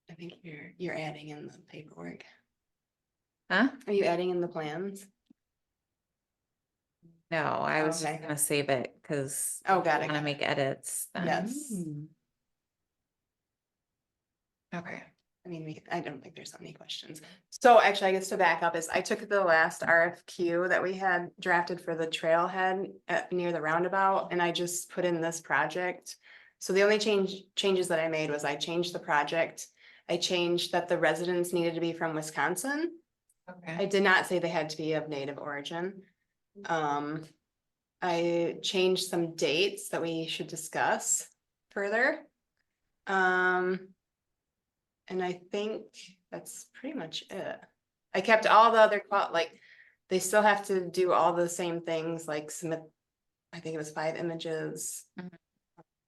I think you're adding in the paperwork.
Huh?
Are you adding in the plans?
No, I was
Okay.
just gonna save it because
Oh, got it.
wanna
got it.
make edits. then.
Yes.
Okay.
I mean, I don't think there's any questions. So actually, I guess to back up is I took the last RFQ that we had drafted for the trailhead near the roundabout, and I just put in this project. So the only changes that I made was I changed the project. I changed that the residents needed to be from Wisconsin. I
Okay.
did not say they had to be of native origin. I changed some dates that we should discuss further. And I think that's pretty much it. I kept all the other, like, they still have to do all the same things, like submit, I think it was 5 images.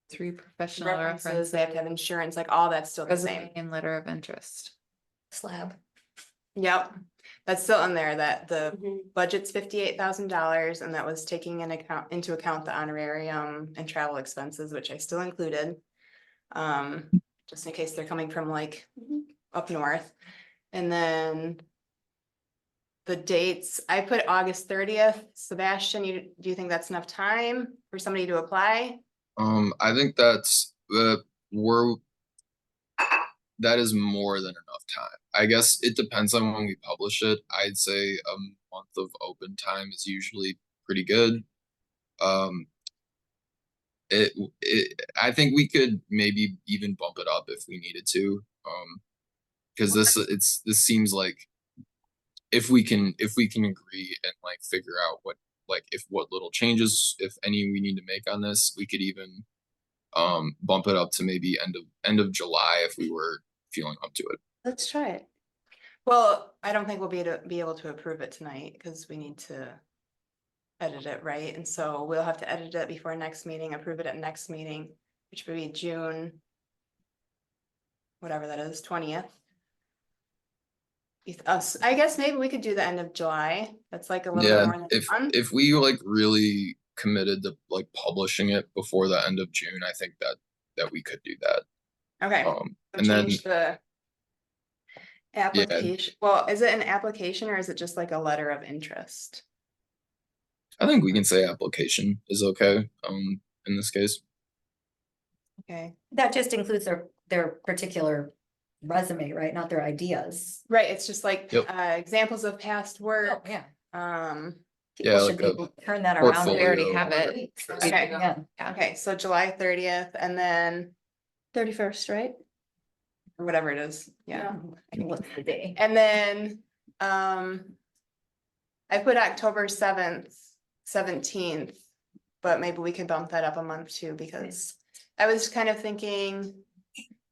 3 professional
References, they have to have insurance, like all that's still the same.
resume and letter of interest.
Slab.
Yep, that's still in there, that the
Mhm.
budget's $58,000, and that was taking into account the honorarium and travel expenses, which I still included. Just in case they're coming from like up north. And then the dates, I put August 30th. Sebastian, do you think that's enough time for somebody to apply?
I think that is more than enough time. I guess it depends on when we publish it. I'd say a month of open time is usually pretty good. I think we could maybe even bump it up if we needed to. Because this seems like if we can agree and like figure out what little changes, if any, we need to make on this, we could even bump it up to maybe end of July if we were feeling up to it.
Let's try it.
Well, I don't think we'll be able to approve it tonight because we need to edit it, right? And so we'll have to edit it before next meeting, approve it at next meeting, which would be June, whatever that is, 20th. I guess maybe we could do the end of July. That's like a little bit more than
if we like really committed to like publishing it before the end of June, I think that we could do that.
Okay.
And then
Change the application. Well, is it an application or is it just like a letter of interest?
I think we can say application is okay. In this case.
Okay.
That just includes their particular resume, right? Not their ideas.
Right, it's just like
Yep.
Examples of past work.
Yeah.
Yeah,
People should
like
be able to turn that around.
We already
Portfolio.
have it.
Okay.
Yeah.
Okay, so July 30th and then
31st, right?
or whatever it is, yeah.
What's the day?
And then I put October 17th, but maybe we can bump that up a month too, because I was kind of thinking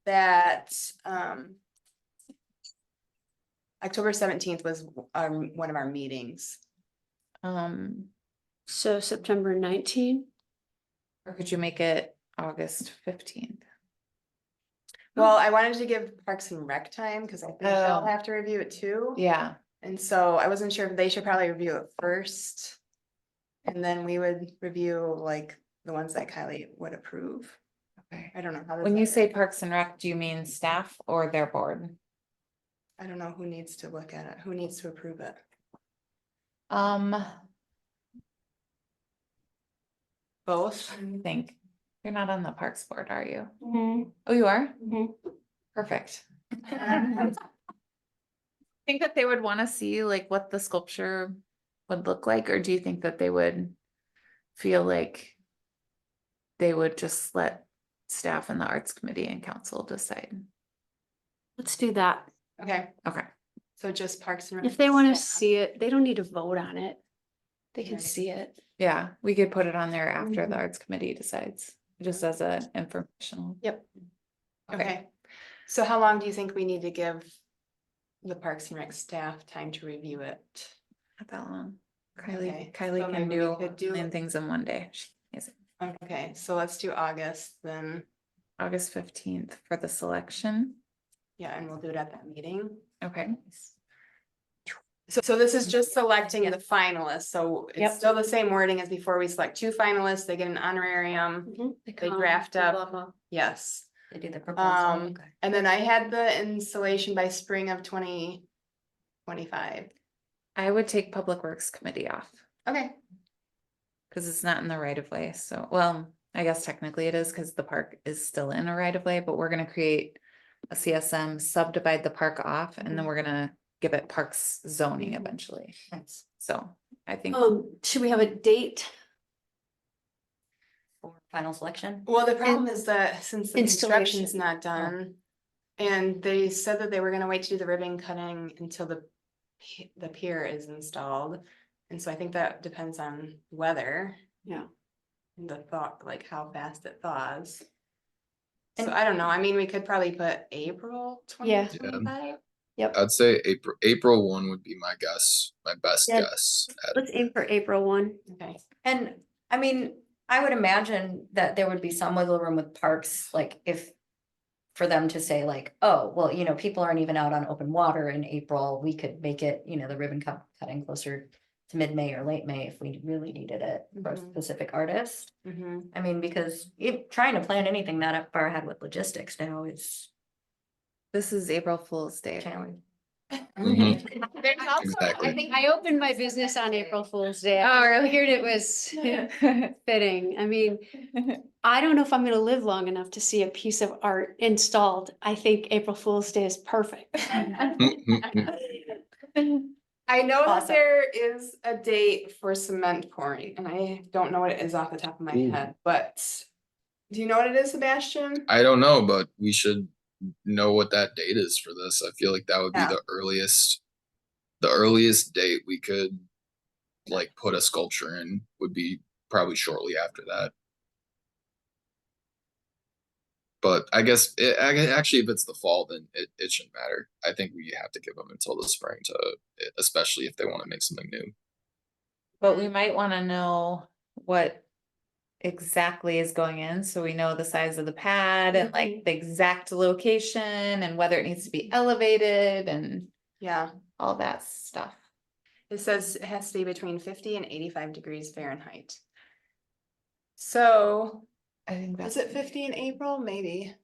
that October 17th was one of our meetings.
So September 19.
Or could you make it August 15th?
Well, I wanted to give Parks and Rec time because I think they'll
Oh.
have to review it too.
Yeah.
And so I wasn't sure if they should probably review it first. And then we would review like the ones that Kylie would approve.
Okay.
I don't know how. does
When you
that
say
work?
Parks and Rec, do you mean staff or their board?
I don't know who needs to look at it, who needs to approve it. Both.
I think you're not on the Parks board, are you?
Mhm,
Oh, you are?
mhm.
Perfect. Think that they would want to see like what the sculpture would look like, or do you think that they would feel like they would just let staff and the arts committee and council decide?
Let's do that.
Okay,
Okay.
so just Parks and Rec
If they want to
staff.
see it, they don't need to vote on it. They can
Right.
see it.
Yeah, we could put it on there after
Mhm.
the arts committee decides, just as a informational.
Yep.
Okay, so how long do you think we need to give the Parks and Rec staff time to review it?
Not that long.
Okay,
Kylie
so
can
maybe we
do
could do-
9 things in one day. She's amazing.
Okay, so let's do August then.
August 15th for the selection.
Yeah, and we'll do it at that meeting.
Okay.
So this is just selecting the finalists, so
Yep.
it's still the same wording as before. We select 2 finalists, they get an honorarium.
Mhm.
They
come,
draft
blah,
up.
blah, blah.
Yes,
They do the proposal. Okay.
and then I had the installation by spring of 2025.
I would take Public Works Committee off
Okay,
because it's not in the right of way. So, well, I guess technically it is because the park is still in a right of way, but we're gonna create a CSM, subdivide the park off, and then we're gonna give it parks zoning eventually.
Nice.
So I think
Should we have a date?
For final selection.
well, the problem is that since the construction's
Installation.
not done. And they said that they were gonna wait to do the ribbon cutting until the pier is installed. And so I think that depends on weather.
Yeah.
And the thought, like how fast it thaws. So
And-
I don't know, I mean, we could probably put April
Yeah.
2025.
Yep.
I'd say April 1 would be my guess, my best
Yeah.
guess.
Let's aim for April 1.
Okay,
And I mean, I would imagine that there would be some wiggle room with parks, like if. For them to say like, oh, well, you know, people aren't even out on open water in April, we could make it, you know, the ribbon cutting closer. To mid-May or late May if we really needed it for a
Mhm.
specific artist.
Mhm.
I mean, because if trying to plan anything that far ahead with logistics now is
this is April Fool's Day.
challenging.
Mhm.
There's also,
Exactly.
I think,
I opened my business on April Fool's Day.
Oh,
I
really?
figured it was fitting. I mean, I don't know if I'm gonna live long enough to see a piece of art installed. I think April Fool's Day is perfect.
I know that
Awesome.
there is a date for cement pouring, and I don't know what it is off the top of my
Ooh.
head, but. Do you know what it is, Sebastian?
I don't know, but we should know what that date is for this. I feel like that would be
Yeah.
the earliest date we could like put a sculpture in would be probably shortly after that. But I guess actually, if it's the fall, then it shouldn't matter. I think we have to give them until the spring especially if they want to make something new.
But we might want to know what exactly is going in, so we know the size of the pad and like the exact location and whether it needs to be elevated and
Yeah,
all that stuff.
it says it has to be between 50 and 85 degrees Fahrenheit. So,
I think
is
that's
it 50 in April? Maybe.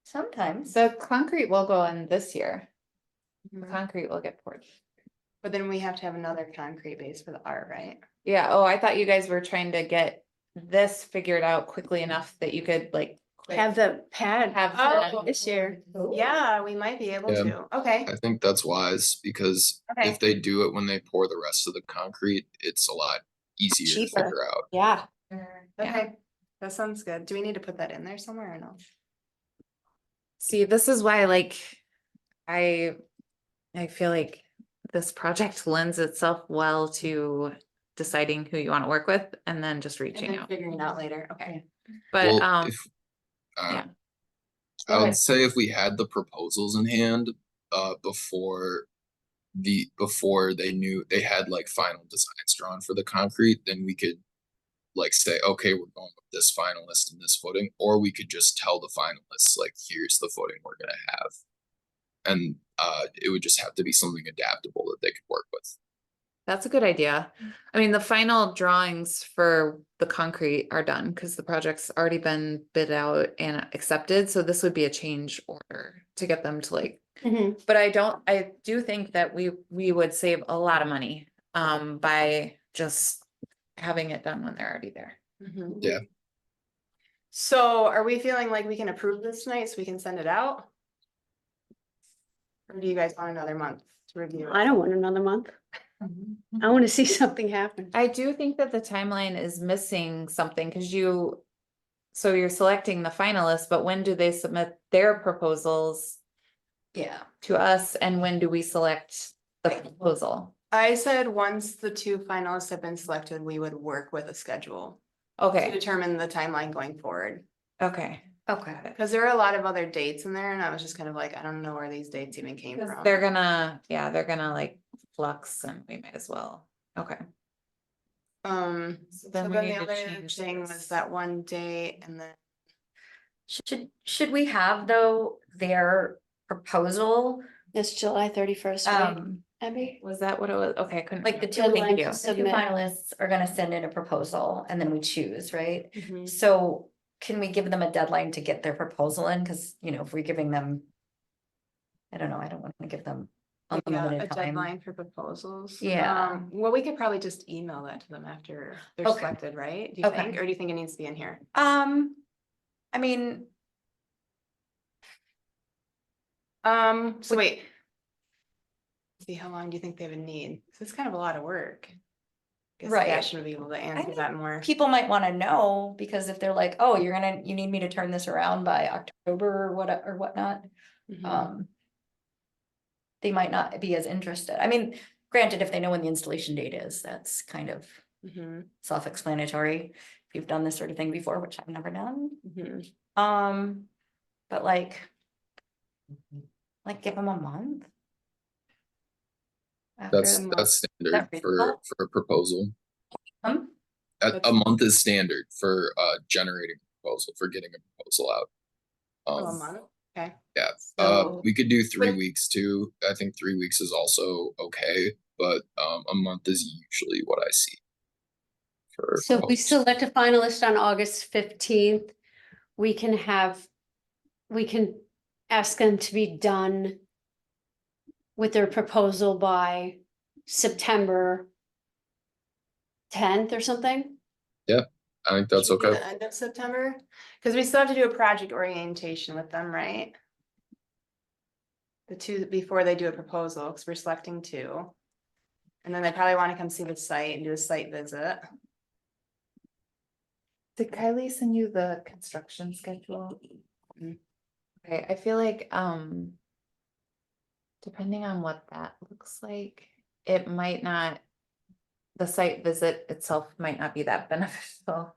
Sometimes.
the concrete will go in this year. The
Mhm.
concrete will get poured.
But then we have to have another concrete base for the art, right?
Yeah, oh, I thought you guys were trying to get this figured out quickly enough that you could like
Have the pad
have
Oh.
this year.
Yeah, we might be able
Yeah.
to. Okay,
I think that's wise because
Okay.
if they do it when they pour the rest of the concrete, it's a lot easier to
Cheaper.
figure out.
Yeah.
okay. That sounds good. Do we need to put that in there somewhere or no?
See, this is why like I feel like this project lends itself well to deciding who you want to work with and then just
And
reaching
then
out.
figuring it out later. Okay.
But
Well, if
yeah.
I
Go
would
ahead.
say if we had the proposals in hand before they knew they had like final designs drawn for the concrete, then we could like say, okay, we're going with this finalist and this footing, or we could just tell the finalists like, here's the footing we're gonna have. and it would just have to be something adaptable that they could work with.
That's a good idea. I mean, the final drawings for the concrete are done because the project's already been bid out and accepted, so this would be a change order to get them to like.
Mhm.
But I do think that we would save a lot of money by just having it done when they're already there.
Mhm.
Yeah.
So are we feeling like we can approve this tonight so we can send it out? Or do you guys want another month to review it?
I don't want another month. I want to see something happen.
I do think that the timeline is missing something because so you're selecting the finalists, but when do they submit their proposals
Yeah.
to us and when do we select the proposal?
I said once the two finalists have been selected, we would work with a schedule to
Okay,
determine the timeline going forward.
okay.
Okay.
Because there are a lot of other dates in there and I was just kind of like, I don't know where these dates even came
'Cause
from.
they're gonna like flux and we might as well. Okay.
So
then
then
we
the
need to
other
change
thing
this.
was that one date and then.
Should we have though their proposal?
It's July 31st, right,
Um,
Abby?
Was that what it was? Okay, I couldn't.
like the
remember.
two,
Deadline
Thank
to
you.
the two
submit.
finalists are gonna send in a proposal and then we choose, right?
Mhm.
So can we give them a deadline to get their proposal in? Cause you know, if we're giving them. I don't know, I don't wanna give them
Yeah, a
unlimited time.
deadline for proposals.
Yeah.
Well, we could probably just email that to them after they're
Okay.
selected, right? Do you
Okay.
think, or do you think it needs to be in here?
I mean,
So wait. See, how long do you think they would need? 'Cause it's kind of a lot of work. Guess
Right.
Sebastian would be able to answer
think
that more.
people might wanna know, because if they're like, oh, you need me to turn this around by October or what, or whatnot.
Mhm.
They might not be as interested. I mean, granted, if they know when the installation date is, that's kind of
Mhm.
self-explanatory. If you've done this sort of thing before, which I've never done.
Mhm.
But like give them a month.
That's
After,
month.
standard
that
for
reasonable?
a proposal. A
That's-
month is standard for generating a proposal, for getting a proposal out.
Oh, a month, okay.
Yeah,
So,
we could do 3 weeks
Wait.
too. I think 3 weeks is also okay, but a month is usually what I see. For
So if we
proposals.
select a finalist on August 15th, we can ask them to be done with their proposal by September 10th or something.
I think that's
should we do
okay.
the end of September, because we still have to do a project orientation with them, right? The two, before they do a proposal, because we're selecting two. And then they probably want to come see the site and do a site visit.
Did Kylie send you the construction schedule?
Mm.
Okay, I feel like, depending on what that looks like, it might not, the site visit itself might not be that beneficial.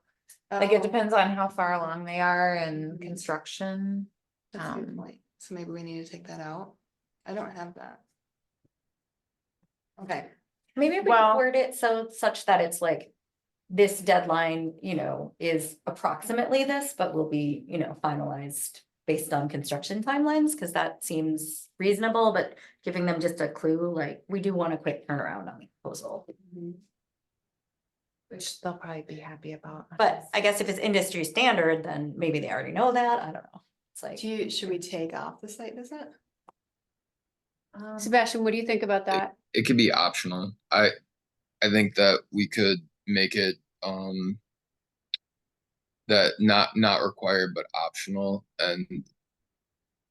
Like, it
Oh,
depends on how far along they are in
Mhm.
construction.
that's a good
Um,
point. So maybe we need to take that out. I don't have that. Okay,
maybe we
Well-
could word it so such that it's like. This deadline, is approximately this, but will be, finalized based on construction timelines, because that seems reasonable, but giving them just a clue, like, we do want a quick turnaround on the proposal.
which they'll probably be happy about.
But I guess if it's industry standard, then maybe they already know that, I don't know. It's like,
should we take off the site visit?
Sebastian, what do you think about that?
It could be optional. I think that we could make it that not required but optional, and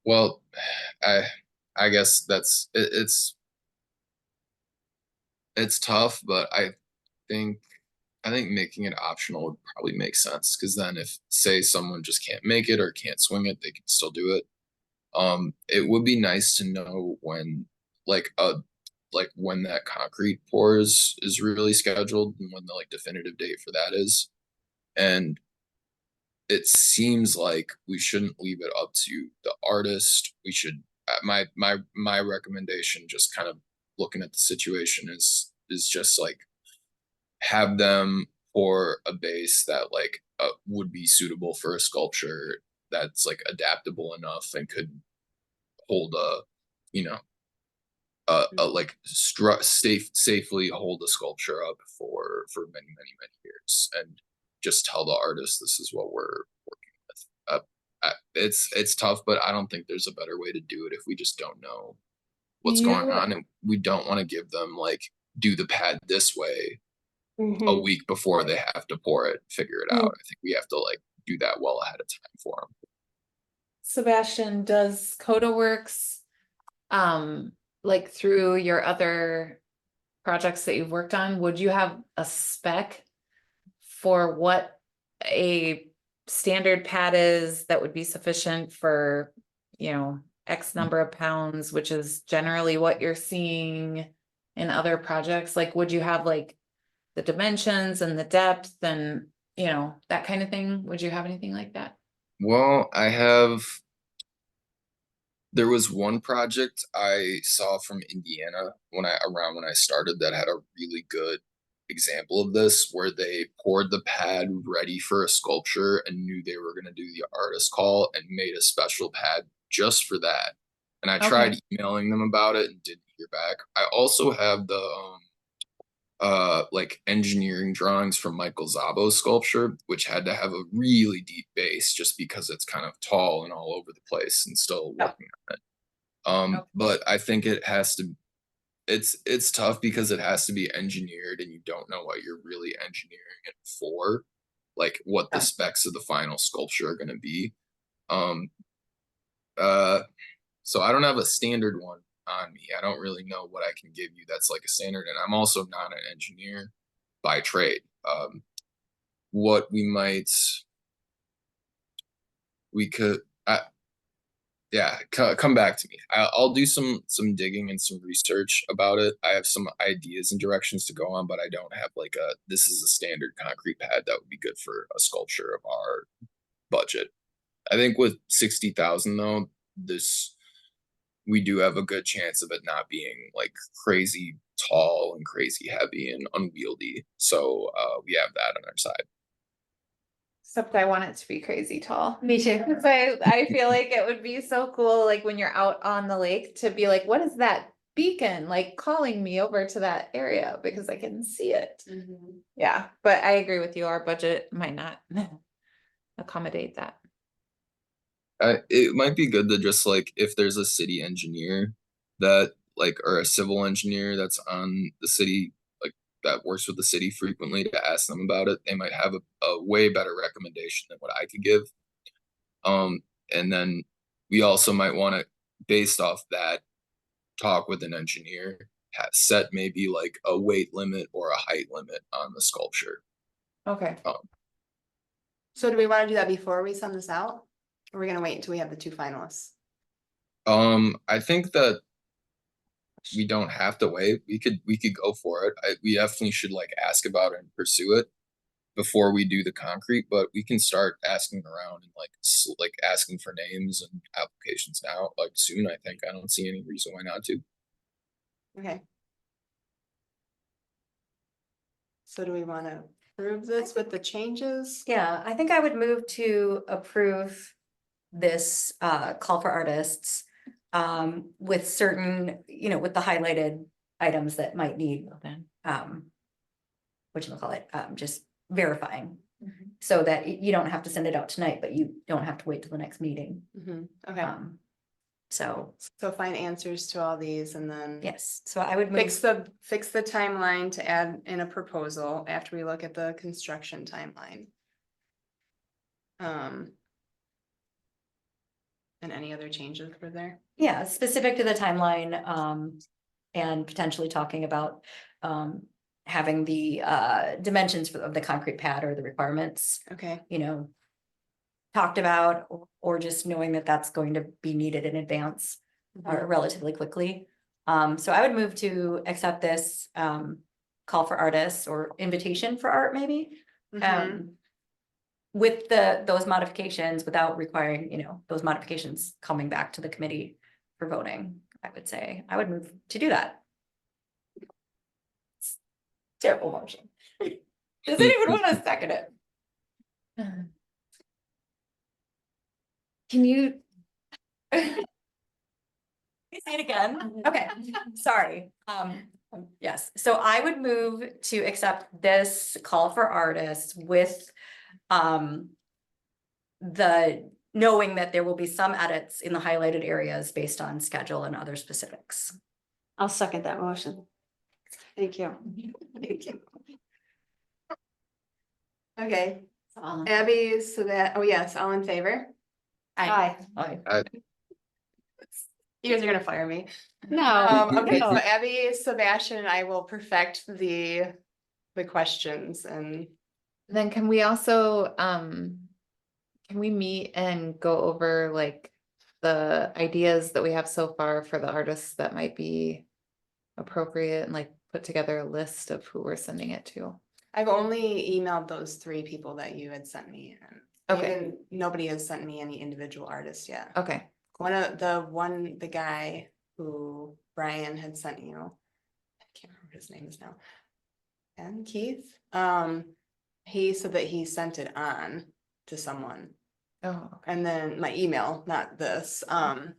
well, I guess that's it's tough, but think I think making it optional would probably make sense, because then if say someone just can't make it or can't swing it, they can still do it. It would be nice to know when when that concrete pour is really scheduled and when the definitive date for that is. And it seems like we shouldn't leave it up to the artist. We should my recommendation, just kind of looking at the situation, is just have them pour a base that would be suitable for a sculpture that's adaptable enough and could hold you know, like safely hold a sculpture up for many years, and just tell the artist this is what we're working with. It's tough, but I don't think there's a better way to do it if we just don't know what's going on, and we don't want to give them like do the pad this way a week before they have to pour it, figure it out. I think we have to like do that well ahead of time for them.
Sebastian, does CodaWorks, like through your other projects that you've worked on, would you have a spec for what a standard pad is that would be sufficient for, you know, X number of pounds, which is generally what you're seeing in other projects? Like, would you have like the dimensions and the depth and, you know, that kind of thing? Would you have anything like that?
Well, there was one project I saw from Indiana when I started that had a really good example of this, where they poured the pad ready for a sculpture and knew they were going to do the artist call and made a special pad just for that. And I tried emailing them about it and didn't hear back. I also have the like engineering drawings from Michael Szabo's sculpture, which had to have a really deep base just because it's kind of tall and all over the place, and still working on it. But I think it has to, it's tough because it has to be engineered and you don't know what you're really engineering it for, like what the specs of the final sculpture are going to be. So I don't have a standard one on me. I don't really know what I can give you that's like a standard, and I'm also not an engineer by trade. What we could yeah, come back to me. I'll do some digging and some research about it. I have some ideas and directions to go on, but I don't have like this is a standard concrete pad that would be good for a sculpture of our budget. I think with 60,000 though, we do have a good chance of it not being like crazy tall and crazy heavy and unwieldy. So we have that on our side.
Except I want it to be crazy tall.
Me too.
Because I feel like it would be so cool, like when you're out on the lake, to be like, what is that beacon like calling me over to that area, because I can see it. Yeah, but I agree with you. Our budget might not accommodate that.
It might be good to just like, if there's a city engineer that like, or a civil engineer that's on the city, like that works with the city frequently, to ask them about it. They might have a way better recommendation than what I could give. And then we also might want to, based off that, talk with an engineer, set maybe like a weight limit or a height limit on the sculpture.
Okay.
So do we want to do that before we send this out? Or are we gonna wait until we have the 2 finalists?
I think that we don't have to wait. We could go for it. We definitely should like ask about it and pursue it before we do the concrete, but we can start asking around and like asking for names and applications now, like soon. I think I don't see any reason why not to.
Okay. So do we want to approve this with the changes?
Yeah, I think I would move to approve this call for artists with certain, with the highlighted items that might need whatchamacallit, just verifying, so that you don't have to send it out tonight, but you don't have to wait till the next meeting.
Okay,
So
find answers to all these and then.
yes, so I would move.
Fix the timeline to add in a proposal after we look at the construction timeline. And any other changes for there?
Yeah, specific to the timeline, and potentially talking about having the dimensions of the concrete pad or the requirements,
Okay,
talked about, or just knowing that that's going to be needed in advance or relatively quickly. So I would move to accept this call for artists, or invitation for art, maybe. With those modifications, without requiring, those modifications coming back to the committee for voting. I would say I would move to do that. It's a terrible motion. Does anyone want to second it? Can you?
say it again? Okay, sorry. Yes, so I would move to accept this call for artists with the knowing that there will be some edits in the highlighted areas based on schedule and other specifics.
I'll second that motion. Thank you.
Thank you. Okay, Abby, so that, oh yes, all in favor?
Aye.
You guys are gonna fire me.
No.
Okay, so
no.
Abby, Sebastian, and I will perfect the questions and
Then can we also, can we meet and go over like the ideas that we have so far for the artists that might be appropriate and like put together a list of who we're sending it to?
I've only emailed those 3 people that you had sent me. And
Okay.
even nobody has sent me any individual artists yet.
Okay,
The guy who Brian had sent you, I can't remember what his name is now. And Keith, he said that he sent it on to someone.
oh,
And then my email, not this, and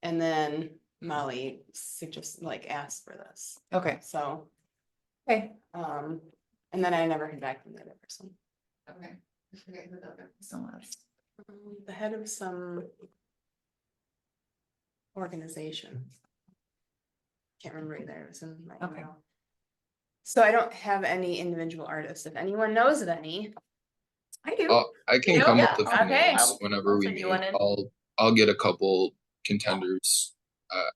then Molly just like asked for this,
okay,
so,
okay.
and then I never heard back from the other person.
Okay. I forget who the other person was.
The head of some organization. Can't remember either, it was in my
Okay.
email. So I don't have any individual artists, if anyone knows of any.
I do.
I can
You?
come
Yeah,
with the
okay.
names whenever
I'll
we
send you
meet.
one in.
I'll get a couple contenders.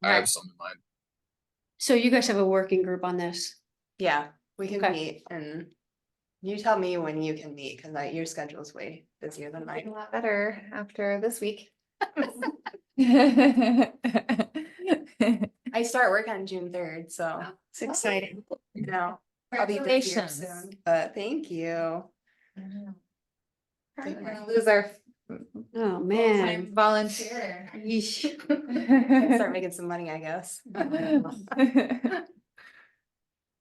I have some in mind.
So you guys have a working group on this?
Yeah, we can
Okay.
meet and you tell me when you can meet, cause your schedule is way busier than
A
mine.
lot better after this week.
I start work on June 3rd, so
It's exciting.
you know, I'll be busier
Congratulations.
soon, but thank you.
We're gonna lose our
Oh,
full-time
man.
volunteer.
Yeesh. Start making some money, I guess.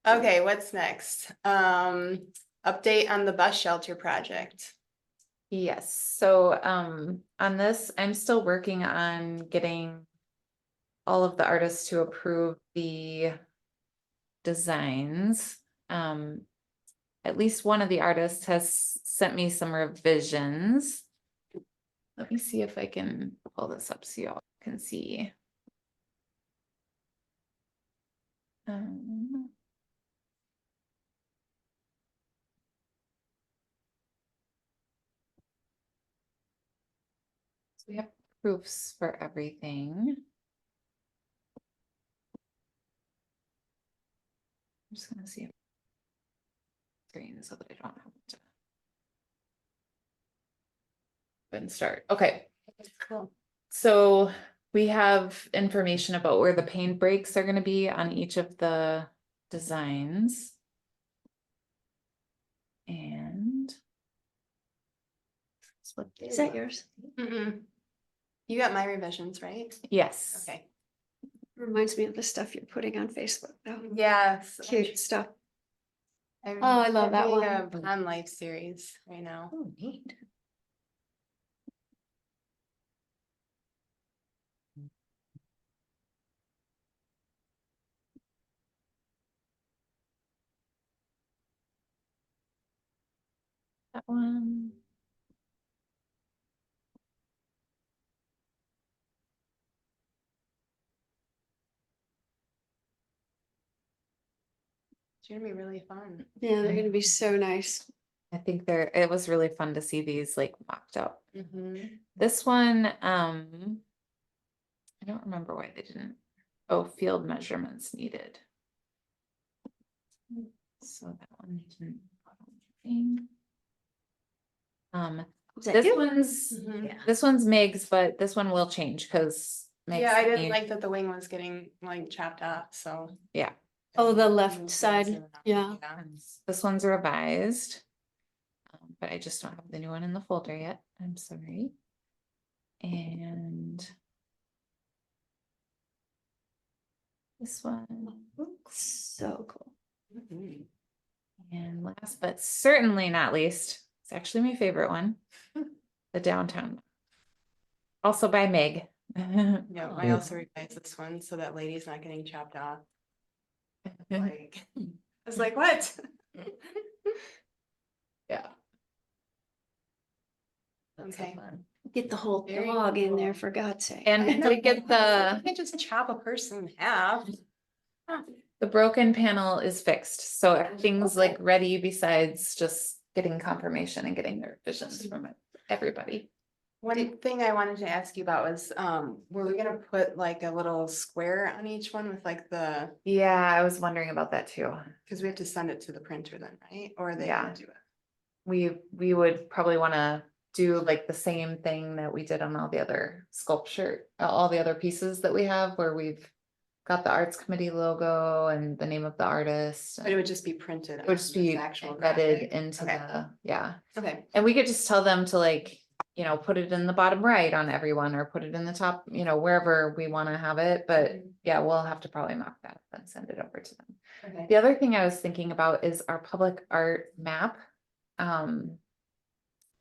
Okay, what's next? Update on the bus shelter project.
Yes, so on this, I'm still working on getting all of the artists to approve the designs. At least one of the artists has sent me some revisions. Let me see if I can pull this up so y'all can see. So we have proofs for everything. I'm just gonna see if screen so that I don't have to. Go ahead and start. Okay.
Cool.
So we have information about where the paint breaks are going to be on each of the designs. And that's what they
Is that
look-
yours?
You got my revisions, right?
Yes.
Okay.
Reminds me of the stuff you're putting on Facebook though.
Yes.
Cute stuff.
I'm
Oh, I love that
doing
one.
a On Life series right now.
Oh, neat.
That one.
It's gonna be really fun.
Yeah, they're gonna be so nice.
I think it was really fun to see these like mocked up.
Mhm.
This one, I don't remember why they didn't. Oh, field measurements needed. So that one didn't.
Was that
This
you?
one's,
Mhm.
Yeah.
this one's Meg's, but this one will change because.
Yeah, I didn't like that the wing was getting like chopped off, so.
Yeah,
Oh, the
Mhm.
left side, yeah.
this one's revised. But I just don't have the new one in the folder yet. I'm sorry. And this one.
So cool.
Mhm.
And last but certainly not least, it's actually my favorite one, the downtown. Also by Meg.
Yeah, I
Yeah.
also revised this one so that lady's not getting chopped off. Like, I was like, what?
Yeah.
That's so
Okay.
fun.
Get the whole
Very
dog in there,
cool.
for God's sake.
And to get
You
the,
can't just chop a person in half.
the broken panel is fixed, so everything's like ready besides just getting confirmation and getting their visions from everybody.
One thing I wanted to ask you about was, were we gonna put like a little square on each one with like the,
Yeah, I was wondering about that too.
cause we have to send it to the printer then, right? Or are they
Yeah.
gonna do it?
We would probably wanna do like the same thing that we did on all the other sculpture, all the other pieces that we have where we've got the arts committee logo and the name of the artist.
But it would just be printed.
It would just
on this
be
actual
embedded
graphic?
into
Okay.
the, yeah.
Okay,
And we could just tell them to like, put it in the bottom right on everyone or put it in the top, wherever we want to have it. But yeah, we'll have to probably mock that and send it over to them.
okay.
The other thing I was thinking about is our public art map.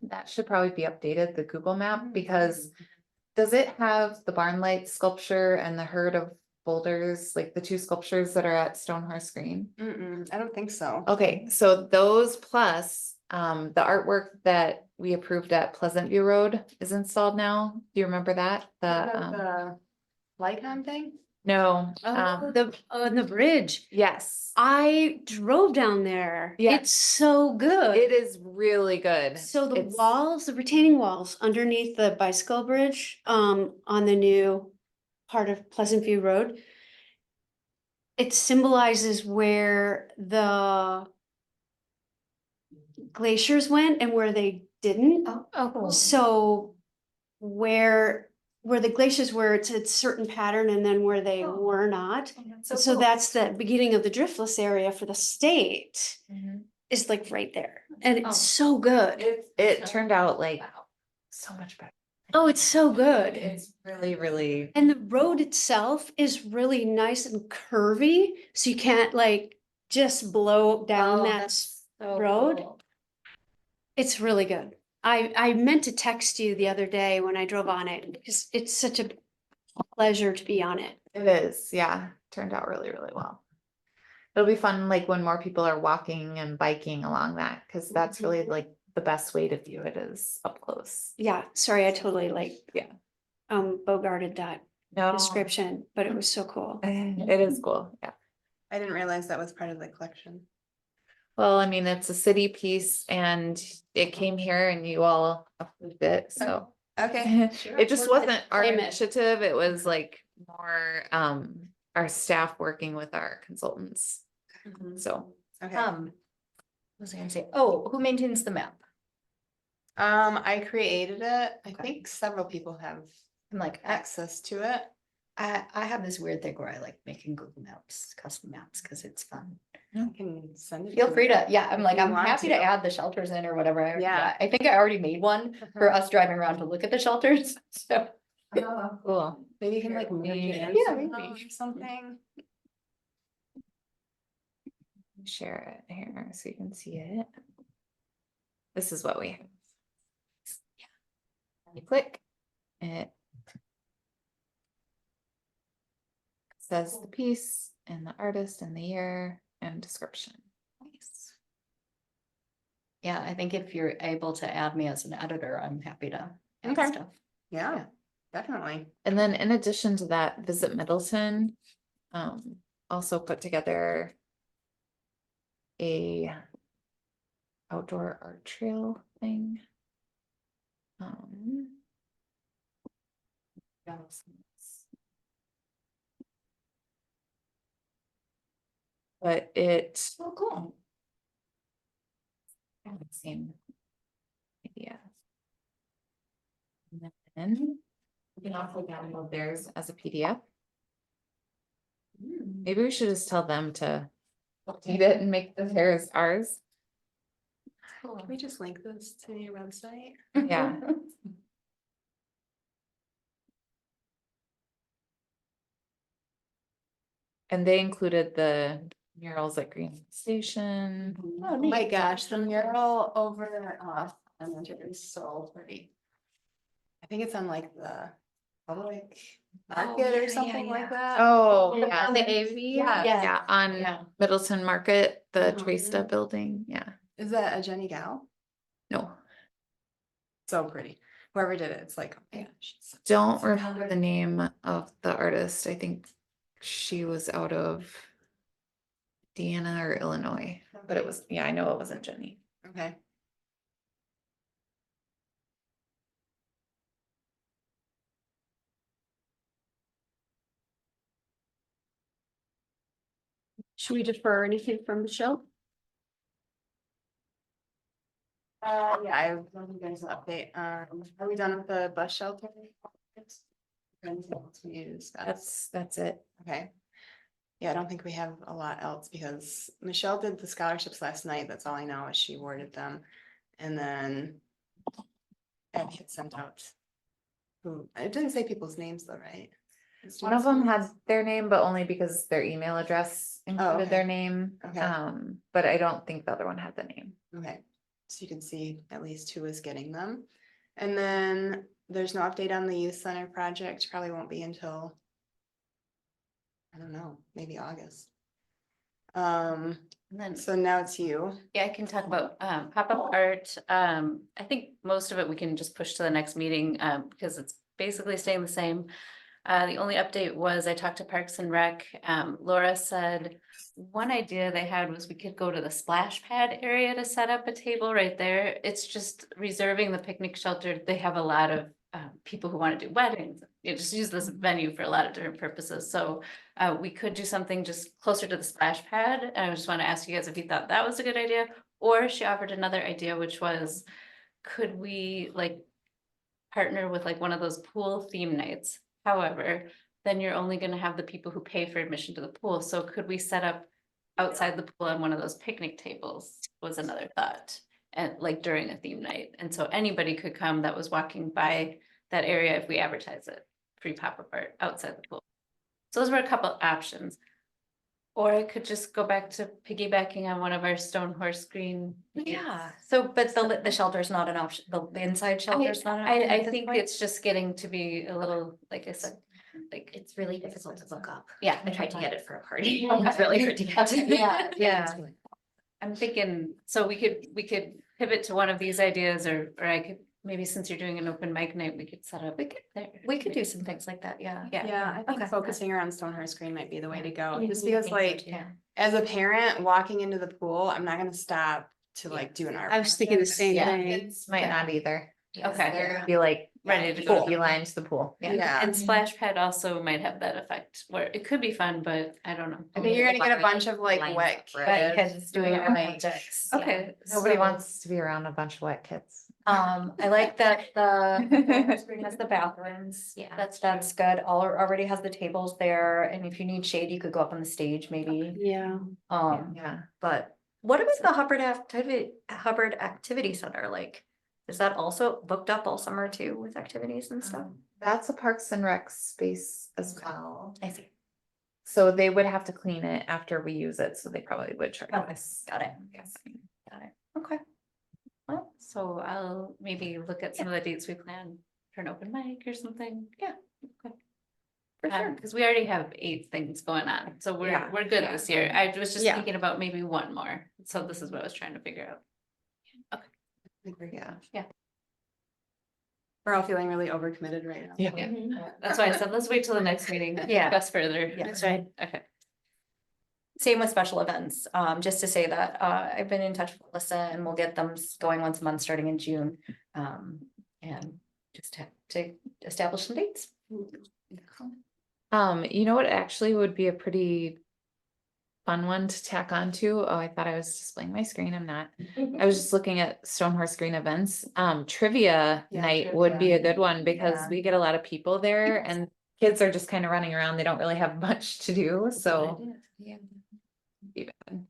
That should probably be updated, the Google map, because does it have the barn light sculpture and the herd of boulders, like the two sculptures that are at Stonehorse Green?
I don't think so.
Okay, so those plus the artwork that we approved at Pleasant View Road is installed now. Do you remember that?
What about the Lycon thing?
No,
The bridge.
yes,
I drove down there.
Yeah.
It's so good.
it is really good.
So the
It's-
walls, the retaining walls underneath the bicycle bridge, on the new part of Pleasant View Road. It symbolizes where the glaciers went and where they didn't.
Oh, cool.
So where the glaciers were, it's a certain pattern, and then where they
Oh.
were not. So
cool.
that's the beginning of the driftless area for the state
Mhm.
is like right there. And it's
Oh.
so good.
It turned out like so much better.
Oh, it's so good.
It's really, really,
And the road itself is really nice and curvy, so you can't like just blow down
Oh,
that.
that's so
road.
cool.
It's really good. I meant to text you the other day when I drove on it, because it's such a pleasure to be on it.
it is, yeah, turned out really, really well. It'll be fun, like when more people are walking and biking along that, because that's really like the best way to view it is up close.
Yeah, sorry, I totally
Yeah.
bogarted that
No,
description, but it was so cool.
it is cool, yeah.
I didn't realize that was part of the collection.
Well, I mean, it's a city piece and it came here and you all approved it, so.
Okay.
It just wasn't our
Claim it.
initiative, it was like more our staff working with our consultants, so.
Okay.
What was I gonna say? Oh, who maintains the map?
I created it. I
Okay.
think several people have
I'm like,
access to it.
I have this weird thing where I like making Google Maps, custom maps, because it's fun.
I can send it.
Feel
you.
free to, yeah, I'm like,
If you
I'm
want
happy to
to.
add the shelters in or whatever.
Yeah.
I think I already made one for us driving around to look at the shelters, so.
Oh, cool.
Maybe you can like merge it in
Yeah,
somehow
maybe.
or something.
Share it here so you can see it. This is what we have. You click, it says the piece and the artist and the year and description.
Nice. Yeah, I think if you're able to add me as an editor, I'm happy to add
Okay.
stuff.
Yeah,
Yeah.
definitely.
And then in addition to that, Visit Middleton also put together a outdoor art trail thing. what else is- But it.
Oh, cool.
Kind of the same idea. And then you can also download theirs as a PDF. Maybe we should just tell them to update it and make the theirs ours.
Can we just link this to your website?
Yeah. And they included the murals at Green Station.
Oh my gosh, the mural over off Elementary is so pretty. I think it's on like the public
Oh,
market
yeah,
or
yeah,
something like
yeah.
that.
Oh,
Yeah,
yeah,
the AV.
Yeah.
Yeah.
yeah, on
Yeah.
Middleton Market, the
Uh-huh.
Trista building, yeah,
Is that a Jenny Gal?
no.
So pretty. Whoever did it, it's like, oh my gosh. it's so
Don't
fancy.
remember the name of the artist. I think she was out of Indiana or Illinois, but it was, yeah, I know it wasn't Jenny.
Okay.
Should we defer anything from Michelle?
Yeah, I will give you guys an update. Are we done with the bus shelter? Anything else we need to discuss?
That's it.
Okay. Yeah, I don't think we have a lot else because Michelle did the scholarships last night. That's all I know is she awarded them. And then Abby had sent out. Who, it didn't say people's names though, right?
One of them had their name, but only because their email address included their
okay.
name.
Okay.
But I don't think the other one had the name.
Okay, so you can see at least who is getting them. And then there's no update on the youth center project, probably won't be until, I don't know, maybe August.
And then,
So now it's you.
yeah, I can talk about pop-up art. I think most of it we can just push to the next meeting because it's basically staying the same. The only update was I talked to Parks and Rec. Laura said one idea they had was we could go to the splash pad area to set up a table right there. It's just reserving the picnic shelter. They have a lot of people who want to do weddings. You just use this venue for a lot of different purposes. So we could do something just closer to the splash pad. And I just want to ask you guys if you thought that was a good idea. Or she offered another idea, which was, could we like partner with like one of those pool theme nights? However, then you're only gonna have the people who pay for admission to the pool. So could we set up outside the pool on one of those picnic tables was another thought. And like during a theme night. And so anybody could come that was walking by that area if we advertise it, free pop-up art outside the pool. So those were a couple options. Or I could just go back to piggybacking on one of our stone horse green.
Yeah, so, but the shelter's not an option, the inside shelter's not an option
I
at this
think
point?
it's just getting to be a little, like I said, like,
It's really difficult to book up.
yeah.
I tried to get it for a party. It's really hard to get.
Yeah, yeah.
It's really-
I'm thinking, so we could pivot to one of these ideas or I could, maybe since you're doing an open mic night, we could set up.
We could do some things like that, yeah.
Yeah, I think
Okay.
focusing around Stonehurst Green might be the way to go,
Yeah.
just because like,
Yeah.
as a parent walking into the pool, I'm not gonna stop to like do an art.
I was thinking the
project.
same
Yeah.
thing.
Kids might not either.
Okay.
They're gonna be like
Ready to go.
beeline to the pool.
Yeah.
And splash pad also might have that effect where it could be fun, but I don't know.
I think you're gonna get a bunch of like
Lines
wet
up,
But
kids.
kids doing
Yeah.
art projects.
Okay.
Nobody
so-
wants to be around a bunch of wet kids.
I like that the screen has the bathrooms.
Yeah.
That's good. Already has the tables there, and if you need shade, you could go up on the stage maybe.
Yeah.
Yeah.
But what about the Hubbard Activity Center? Like, is that also booked up all summer too with activities and stuff?
That's a Parks and Rec space as well.
I see.
So they would have to clean it after we use it, so they probably would charge
Okay,
us.
got it.
I'm guessing.
Okay.
Well, so I'll maybe look at some of the dates we plan for an open mic or something. Yeah. Okay.
For sure.
Because we already have 8 things going on, so
Yeah.
we're good
Yeah.
this year. I was just
Yeah.
thinking about maybe one more. So this is what I was trying to figure out.
Yeah.
We're all feeling really overcommitted right now.
Yeah.
That's why I said, let's wait till the next meeting. to
Yeah.
Discuss further.
Yeah.
That's right.
Okay.
Same with special events, just to say that, I've been in touch with Melissa and we'll get them going once a month starting in June. And just have to establish some dates.
You know what actually would be a pretty fun one to tack on to? Oh, I thought I was displaying my screen. I'm not. I was just looking at Stonehorse Green events. Trivia
Yeah,
night would be a good one because
Yeah.
we get a lot of people there and kids are just kind of running around. They don't really have much to do, so.
Yeah.
Be bad.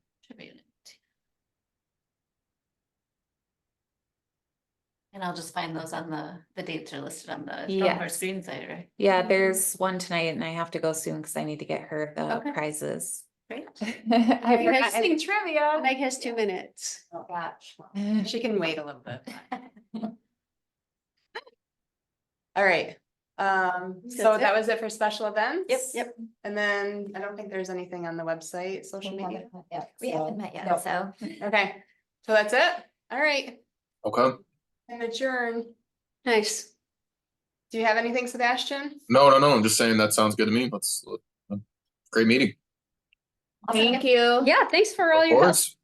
And I'll just find those on the dates are listed on the
Yes.
screen site, right?
Yeah, there's one tonight and I have to go soon because I need to get her the
Okay.
prizes.
Great.
I
Are you guys
forgot any trivia.
Meg has 2 minutes.
Oh, gosh.
She can wait a little bit. All right, So that was it for special events?
Yep.
And then I don't think there's anything on the website, social media.
We haven't met
No.
yet, so.
Okay, so that's it? All right,
Okay.
and adjourn.
Nice.
Do you have anything, Sebastian?
No, I'm just saying that sounds good to me. Great meeting.
Thank you.
Yeah, thanks for all
Of
your help.
course.